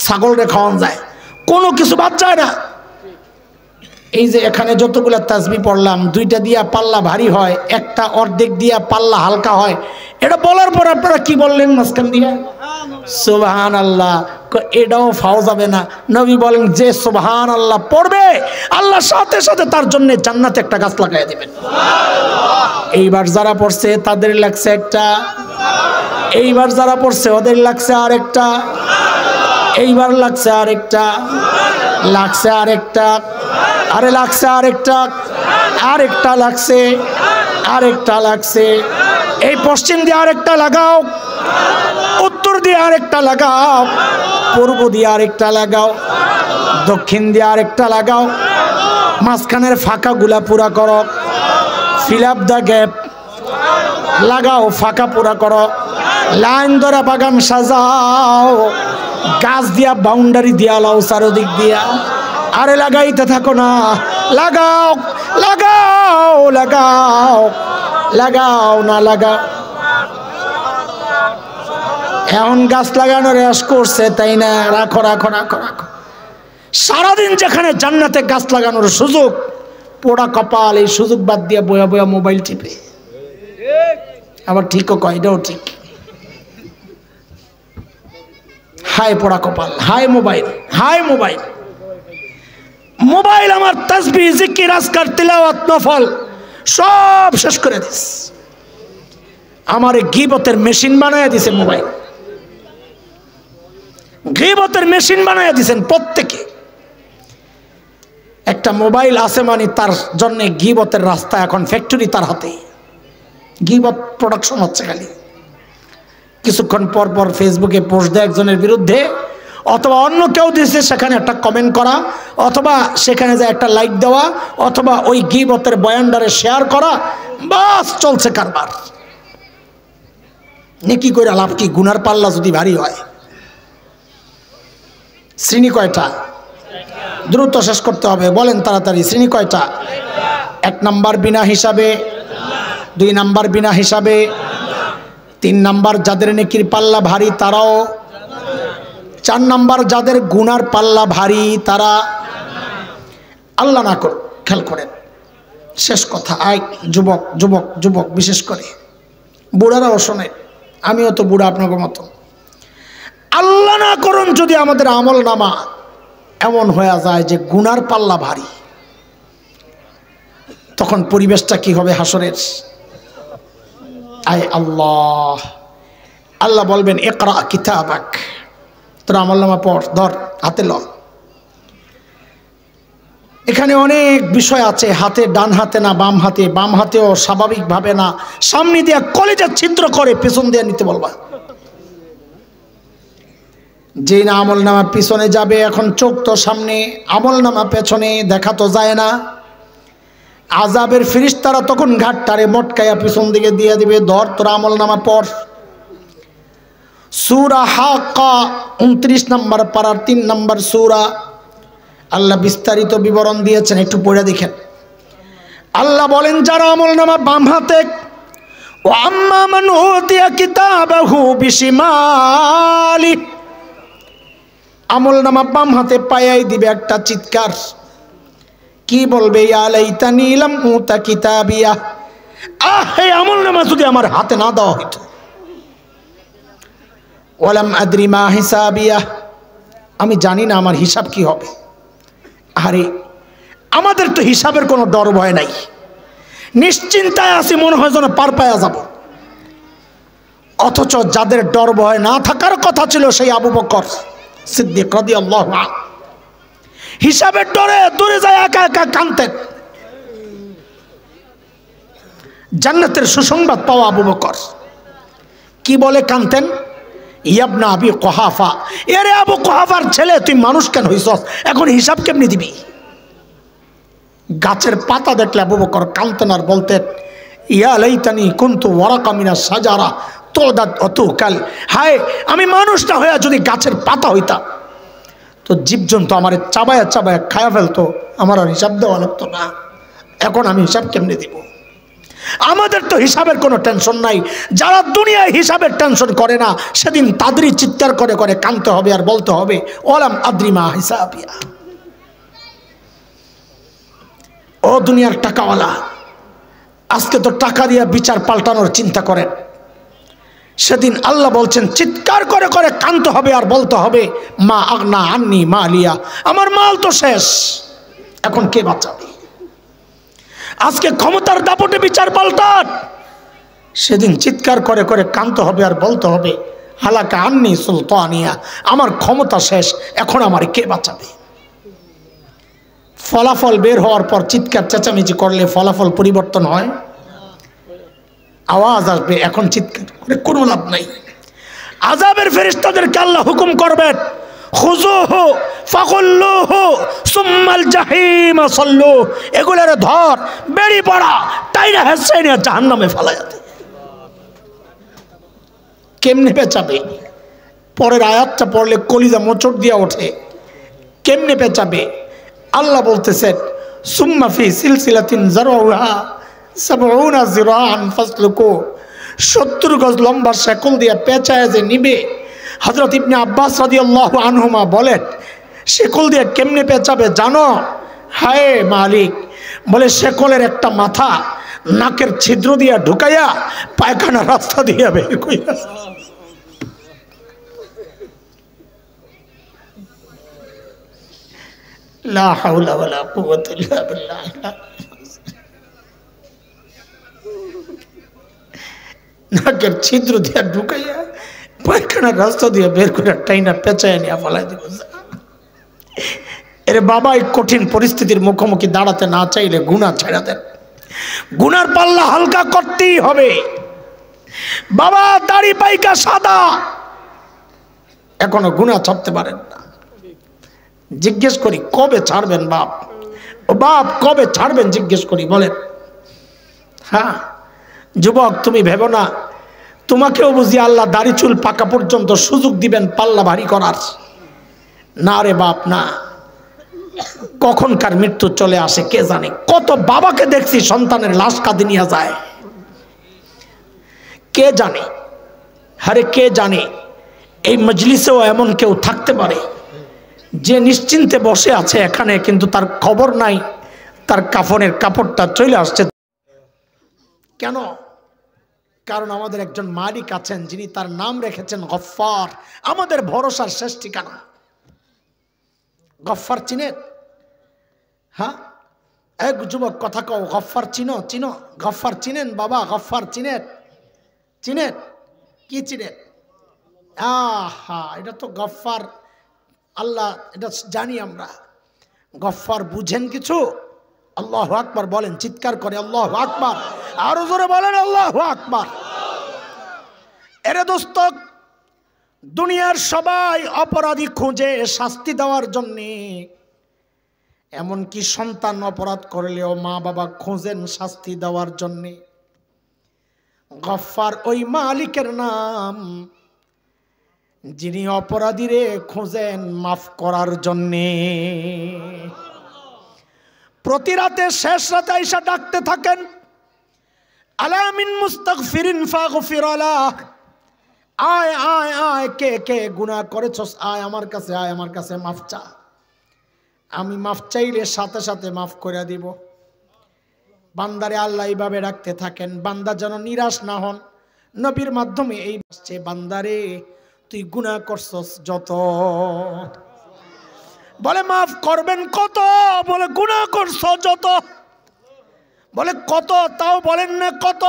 A: ছাগলরে খাওয়ান যায়, কোনো কিছু বাদ যায় না। এই যে এখানে যতগুলা তাসবিহ পড়লাম, 2টা দিয়া পাল্লা ভারী হয়, একটা অর্ধেক দিয়া পাল্লা হালকা হয়। এটা বলার পর আপনারা কি বললেন মাঝখান দিয়া? সুবহানাল্লাহ। এটাও ফাও যাবে না। নবী বলেন যে সুবহানাল্লাহ পড়বে, আল্লাহ সাথে সাথে তার জন্য জান্নাতে একটা গাছ লাগাই দিবেন। এইবার যারা পড়ছে তাদের লাগছে একটা, এইবার যারা পড়ছে ওদের লাগছে আরেকটা, এইবার লাগছে আরেকটা, লাগছে আরেকটা, আরে লাগছে আরেকটা, আরেকটা লাগছে, আরেকটা লাগছে। এই পশ্চিম দিয়ে আরেকটা লাগাও, উত্তর দিয়ে আরেকটা লাগাও, পূর্ব দিয়ে আরেকটা লাগাও, দক্ষিণ দিয়ে আরেকটা লাগাও, মাঝখানের ফাঁকাগুলা পুরা করো, ফিল আপ দ্য গ্যাপ, লাগাও, ফাঁকা পুরা করো, লাইন ধরে বাগান সাজাও, গাছ দিয়া বাউন্ডারি দিয়া লাও চারদিক দিয়া। আরে লাগাইতে থাকো না, লাগাও, লাগাও লাগাও লাগাও না লাগাও। এখন গাছ লাগানোর রেশ করছে, তাই না? রাখো রাখো রাখো রাখো। সারাদিন যেখানে জান্নাতে গাছ লাগানোর সুযোগ, পোড়া কপাল এই সুযোগ বাদ দিয়ে বয়া বয়া মোবাইল টিপে। আবার ঠিকও কয়, এটাও ঠিক। হায় পোড়া কপাল, হায় মোবাইল, হায় মোবাইল। মোবাইল আমার তাসবিহ জিকির আজকার তিলাওয়াত নফল সব শেষ করে দিস। আমার গীবতের মেশিন বানায় দিছে মোবাইল, গীবতের মেশিন বানায় দিছেন প্রত্যেকে। একটা মোবাইল আছে মানে তার জন্য গীবতের রাস্তা, এখন ফ্যাক্টরি তার হাতে, গীবত প্রোডাকশন হচ্ছে খালি। কিছুক্ষণ পর পর ফেসবুকে পোস্ট দেয় একজনের বিরুদ্ধে, অথবা অন্য কেউ দিয়েছে সেখানে একটা কমেন্ট করা, অথবা সেখানে যে একটা লাইক দেওয়া, অথবা ওই গীবতের বয়ানটারে শেয়ার করা, বাস চলছে কারবার। নেকি কইরা লাভ কি? গুনার পাল্লা যদি ভারী হয়। শ্রেণী কয়টা? দ্রুত শেষ করতে হবে, বলেন তাড়াতাড়ি। শ্রেণী কয়টা? 1 নাম্বার বিনা হিসাবে, 2 নাম্বার বিনা হিসাবে, 3 নাম্বার যাদের নেকির পাল্লা ভারী তারাও, 4 নাম্বার যাদের গুনার পাল্লা ভারী তারা। আল্লাহ না কর, খেয়াল করেন শেষ কথা। আয় যুবক যুবক যুবক, বিশেষ করে বুড়ারাও শোনে, আমিও তো বুড়া আপনাদের মতো। আল্লাহ না করুন যদি আমাদের আমল নামা এমন হয়ে যায় যে গুনার পাল্লা ভারী, তখন পরিবেশটা কি হবে হাসরের? আয় আল্লাহ, আল্লাহ বলবেন ইকরা কিতাবাক, তোর আমল নামা পড়, ধর হাতে ল। এখানে অনেক বিষয় আছে, হাতে, ডান হাতে না বাম হাতে, বাম হাতেও স্বাভাবিকভাবে না, সামনে দিয়ে কলেজের ছিদ্র করে পেছন দিয়ে নিতে বলবা। যে না আমল নামা পিছনে যাবে, এখন চোখ তো সামনে, আমল নামা পেছনে, দেখা তো যায় না। আযাবের ফেরেশতারা তখন ঘাটটারে মটকায়া পিছন দিকে দিয়ে দিবে, ধর তোর আমল নামা পড়। সূরা হাক্কা 29 নম্বর পারার 3 নম্বর সূরা, আল্লাহ বিস্তারিত বিবরণ দিয়েছেন, একটু পড়ে দেখেন। আল্লাহ বলেন যারা আমল নামা বাম হাতে, ও আম্মা মান উতিয়া কিতাবাহু বিশিমালি, আমল নামা বাম হাতে পায়াই দিবে একটা চিৎকার। কি বলবে? ইয়া লাইতানি লাম উতা কিতাবিয়া, হে আমল নামা যদি আমার হাতে না দেওয়া হইতো। ওয়ালাম আদরি মা হিসাবিয়া, আমি জানি না আমার হিসাব কি হবে। আরে আমাদের তো হিসাবের কোনো ডর ভয় নাই, নিশ্চিন্তায় আছি, মনে হয় যেন পার পায়া যাব। অথচ যাদের ডর ভয় না থাকার কথা ছিল সেই আবু বকর সিদ্দিক রাদিয়াল্লাহু আনহু হিসাবের ডরে দূরে যায় একা একা কাঁদতেন। জান্নাতের সুসংবাদ পাওয়া আবু বকর কি বলে কাঁদতেন? ইয়াবনা আবি কুহাফা, এরে আবু কুহাফার ছেলে, তুই মানুষ কেন হইছস? এখন হিসাব কেমনি দিবি? গাছের পাতা দেখলে আবু বকর কাঁদতেন আর বলতেন, ইয়া লাইতানি কুনতু ওয়ারাকা মিনাস শাজারা তুদাত অতুকাল, হায় আমি মানুষটা হয়ে যদি গাছের পাতা হইতাম তো জীবজন্তু আমার চাবায়া চাবায়া খায়া ফেলতো, আমার আর হিসাব দেওয়া লাগতো না। এখন আমি হিসাব কেমনে দিব? আমাদের তো হিসাবের কোনো টেনশন নাই। যারা দুনিয়ায় হিসাবের টেনশন করে না, সেদিন তাদেরই চিৎকার করে করে কাঁদতে হবে আর বলতে হবে ওয়ালাম আদরি মা হিসাবিয়া। ও দুনিয়ার টাকাওয়ালা, আজকে তো টাকা দিয়ে বিচার পাল্টানোর চিন্তা করেন। সেদিন আল্লাহ বলছেন চিৎকার করে করে কাঁদতে হবে আর বলতে হবে মা আগনা আন্নি মা আলিয়া, আমার মাল তো শেষ, এখন কে বাঁচাবে? আজকে ক্ষমতার দাপটে বিচার পাল্টান, সেদিন চিৎকার করে করে কাঁদতে হবে আর বলতে হবে হালাকা আন্নি সুলতানিয়া, আমার ক্ষমতা শেষ, এখন আমার কে বাঁচাবে? ফলাফল বের হওয়ার পর চিৎকার চেঁচামেচি করলে ফলাফল পরিবর্তন হয়? আওয়াজ আসবে, এখন চিৎকার করে কোনো লাভ নাই। আযাবের ফেরেশতাদেরকে আল্লাহ হুকুম করবেন খুযুহু ফাগুল্লুহু সুম্মাল জাহিম সাল্লু, এগুলারে ধর, বেড়ি পড়া, টাইনা হেসে নিয়ে জাহান্নামে ফেলায়া দে। কেমনে পেঁচাবে? পরের আয়াতটা পড়লে কলিজা মোচড় দিয়া ওঠে। কেমনে পেঁচাবে? আল্লাহ বলতেছেন সুম্মা ফি সিলসিলাতিন যারউহা ৭০ যিরাআন ফাসলুকু, ৭০ গজ লম্বা শেকল দিয়ে পেঁচায় যে নিবে। হযরত ইবনে আব্বাস রাদিয়াল্লাহু আনহুমা বলেন, শেকল দিয়ে কেমনে পেঁচাবে জানো? হায় মালিক, বলে শেকলের একটা মাথা নাকের ছিদ্র দিয়া ঢুকাইয়া পায়খানা রাস্তা দিয়া বের কইরা। লা হাওলা ওয়ালা কুওয়াতা ইল্লা বিল্লাহ। নাকের ছিদ্র দিয়া ঢুকাইয়া পায়খানা রাস্তা দিয়ে বের করে টাইনা পেঁচায় নিয়ে ফেলাই দিব। এরে বাবা, এই কঠিন পরিস্থিতির মুখোমুখি দাঁড়াতে না চাইলে গুনাহ ছেড়ে দেন। গুনার পাল্লা হালকা করতেই হবে। বাবা দাড়ি পাইকা সাদা, এখনো গুনাহ ছাড়তে পারেন না। জিজ্ঞেস করি কবে ছাড়বেন বাপ? ও বাপ কবে ছাড়বেন জিজ্ঞেস করি, বলেন। হ্যাঁ যুবক, তুমি ভেবো না তোমাকেও বুঝি আল্লাহ দাড়ি চুল পাকা পর্যন্ত সুযোগ দিবেন পাল্লা ভারী করার। না রে বাপ না, কখনকার মৃত্যু চলে আসে কে জানে। কত বাবাকে দেখছি সন্তানের লাশ কাঁদে নিয়ে যায়, কে জানে। আরে কে জানে এই মজলিসেও এমন কেউ থাকতে পারে যে নিশ্চিন্তে বসে আছে এখানে, কিন্তু তার খবর নাই তার কাফনের কাপড়টা চলে আসছে। কেন? কারণ আমাদের একজন মালিক আছেন যিনি তার নাম রেখেছেন গফফার, আমাদের ভরসার শেষ ঠিকানা। গফফার চিনেন? হ্যাঁ এক যুবক কথা কও, গফফার চিনো? চিনো গফফার চিনেন বাবা? গফফার চিনেন? চিনেন? কি চিনেন? আহা, এটা তো গফফার আল্লাহ, এটা জানি আমরা। গফফার বুঝেন কিছু? আল্লাহু আকবার বলেন, চিৎকার করে আল্লাহু আকবার, আরো জোরে বলেন আল্লাহু আকবার। এরে দোস্ত, দুনিয়ার সবাই অপরাধী খুঁজে শাস্তি দেওয়ার জন্যে, এমনকি সন্তান অপরাধ করলেও মা বাবা খোঁজেন শাস্তি দেওয়ার জন্যে। গফফার ওই মালিকের নাম যিনি অপরাধীরে খোঁজেন মাফ করার জন্যে। প্রতি রাতে শেষ রাতে আইসা ডাকতে থাকেন, আলা মিন মুস্তাগফিরিন ফাগফির লাহ, আয় আয় আয়, কে কে গুনাহ করেছস আয় আমার কাছে, আয় আমার কাছে মাফ চা। আমি মাফ চাইলে সাথে সাথে মাফ করে দিব। বান্দারে আল্লাহ এইভাবে রাখতে থাকেন, বান্দা যেন নিরাশ না হন। নবীর মাধ্যমে এই বলছে, বান্দারে তুই গুনাহ করছস যত, বলে মাফ করবেন কত? বলে গুনাহ করছ যত। বলে কত? তাও বলেন না কত।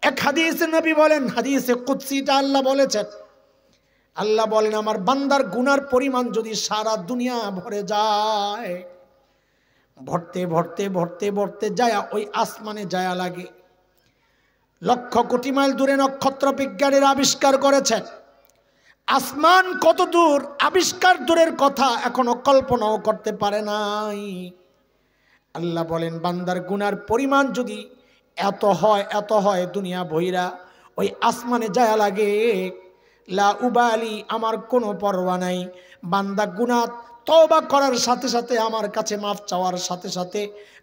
A: এক হাদিসে নবী বলেন, হাদিসে কুদসিটা আল্লাহ বলেছেন, আল্লাহ বলেন আমার বান্দার গুনার পরিমাণ যদি সারা দুনিয়া ভরে যায়, ভরতে ভরতে ভরতে ভরতে যায় ওই আসমানে যায় লাগে। লক্ষ কোটি মাইল দূরে নক্ষত্র বিজ্ঞানীরা আবিষ্কার করেছেন, আসমান কত দূর আবিষ্কার দূরের কথা এখনো কল্পনাও করতে পারে নাই। আল্লাহ বলেন বান্দার গুনার পরিমাণ যদি এত হয় দুনিয়া ভৈরা ওই আসমানে যায় লাগে, লা উবালি, আমার কোনো পরোয়া নাই। বান্দা গুনাহ তওবা করার সাথে সাথে আমার কাছে মাফ চাওয়ার সাথে সাথে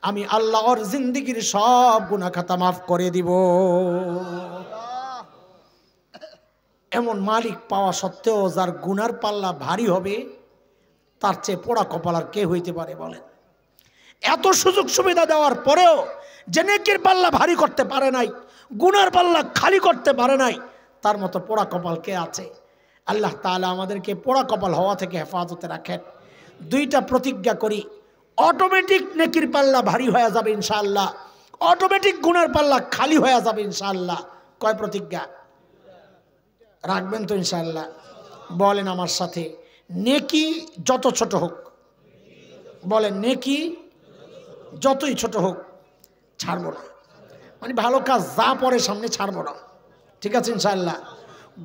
A: আমি আল্লাহর জিন্দেগির সব গুনাহ খাতা মাফ করে দিব। এমন মালিক পাওয়া সত্ত্বেও যার গুনার পাল্লা ভারী হবে, তার চেয়ে পোড়া কপাল আর কে হইতে পারে বলেন? এত সুযোগ সুবিধা দেওয়ার পরেও যে নেকির পাল্লা ভারী করতে পারে নাই, গুনার পাল্লা খালি করতে পারে নাই, তার মতো পোড়া কপাল কে আছে? আল্লাহ তাআলা আমাদেরকে পোড়া কপাল হওয়া থেকে হেফাজতে রাখেন। দুইটা প্রতিজ্ঞা করি, অটোমেটিক নেকির পাল্লা ভারী হয়ে যাবে ইনশাআল্লাহ, অটোমেটিক গুনার পাল্লা খালি হয়ে যাবে ইনশাআল্লাহ। কয় প্রতিজ্ঞা রাখবেন তো ইনশাআল্লাহ? বলেন আমার সাথে, নেকি যত ছোট হোক, বলেন নেকি যতই ছোট হোক ছাড়বো না। মানে ভালো কাজ যা পরে সামনে ছাড়বো না, ঠিক আছে ইনশাআল্লাহ?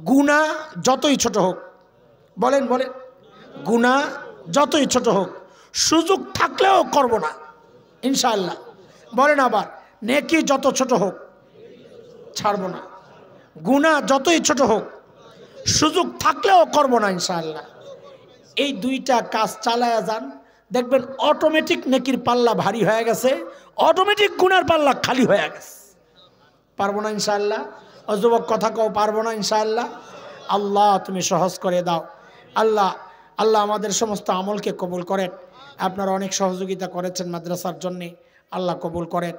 A: গুনাহ যতই ছোট হোক, বলেন বলেন, গুনাহ যতই ছোট হোক সুযোগ থাকলেও করব না ইনশাআল্লাহ। বলেন আবার, নেকি যত ছোট হোক ছাড়বো না, গুনাহ যতই ছোট হোক সুযোগ থাকলেও করব না ইনশাআল্লাহ। এই দুইটা কাজ চালায়া যান, দেখবেন অটোমেটিক নেকির পাল্লা ভারী হয়ে গেছে, অটোমেটিক গুনার পাল্লা খালি হয়ে গেছে। পারবো না ইনশাআল্লাহ? অযুবক কথা কও, পারবো না ইনশাআল্লাহ? আল্লাহ তুমি সহজ করে দাও। আল্লাহ আল্লাহ আমাদের সমস্ত আমলকে কবুল করেন। আপনারা অনেক সহযোগিতা করেছেন মাদ্রাসার জন্যে, আল্লাহ কবুল করেন।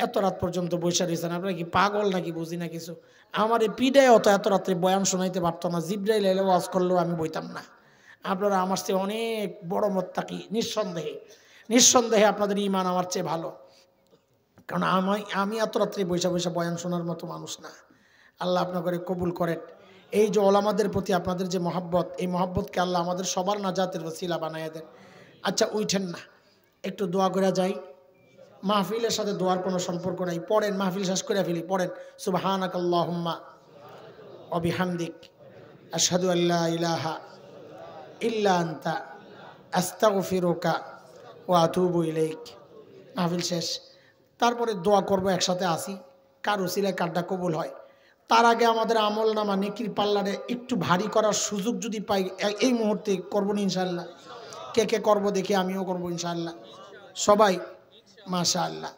A: এত রাত পর্যন্ত বসে রয়েছেন, আপনারা কি পাগল নাকি বুঝি না কিছু। আমার এই পিডায় এত রাত্রে বয়ান শোনাইতে পারতো না, জিব্রাইল এলে ওয়াজ করলেও আমি বইতাম না। আপনারা আমার চেয়ে অনেক বড় মোত্তাকি, নিঃসন্দেহে আপনাদের ঈমান আমার চেয়ে ভালো। কারণ আমি এত রাত্রে বৈশা বয়ান শোনার মতো মানুষ না। আল্লাহ আপনাকে কবুল করেন। এই যে ওলামাদের প্রতি আপনাদের যে মহব্বত, এই মহব্বতকে আল্লাহ আমাদের সবার নাজাতের ওসিলা বানায় দেন। আচ্ছা উঠেন না, একটু দোয়া করে যাই। মাহফিলের সাথে দোয়ার কোনো সম্পর্ক নাই, পড়েন, মাহফিল শেষ করে ফেলি, পড়েন সুবহানাকাল্লাহুম্মা ওয়া বিহামদিক আশহাদু আল্লা ইলাহা ইল্লা আনতা আস্তাগফিরুকা ওয়া আতুবু ইলাইক। মাহফিল শেষ, তারপরে দোয়া করব, একসাথে আসি, কার ওসিলায় কারটা কবুল হয়। তার আগে আমাদের আমল নামা নেকির পাল্লারে একটু ভারী করার সুযোগ যদি পাই এই মুহূর্তে করবো না ইনশাআল্লাহ? কে কে করবো দেখি, আমিও করবো ইনশাআল্লাহ। সবাই মাশাআল্লাহ।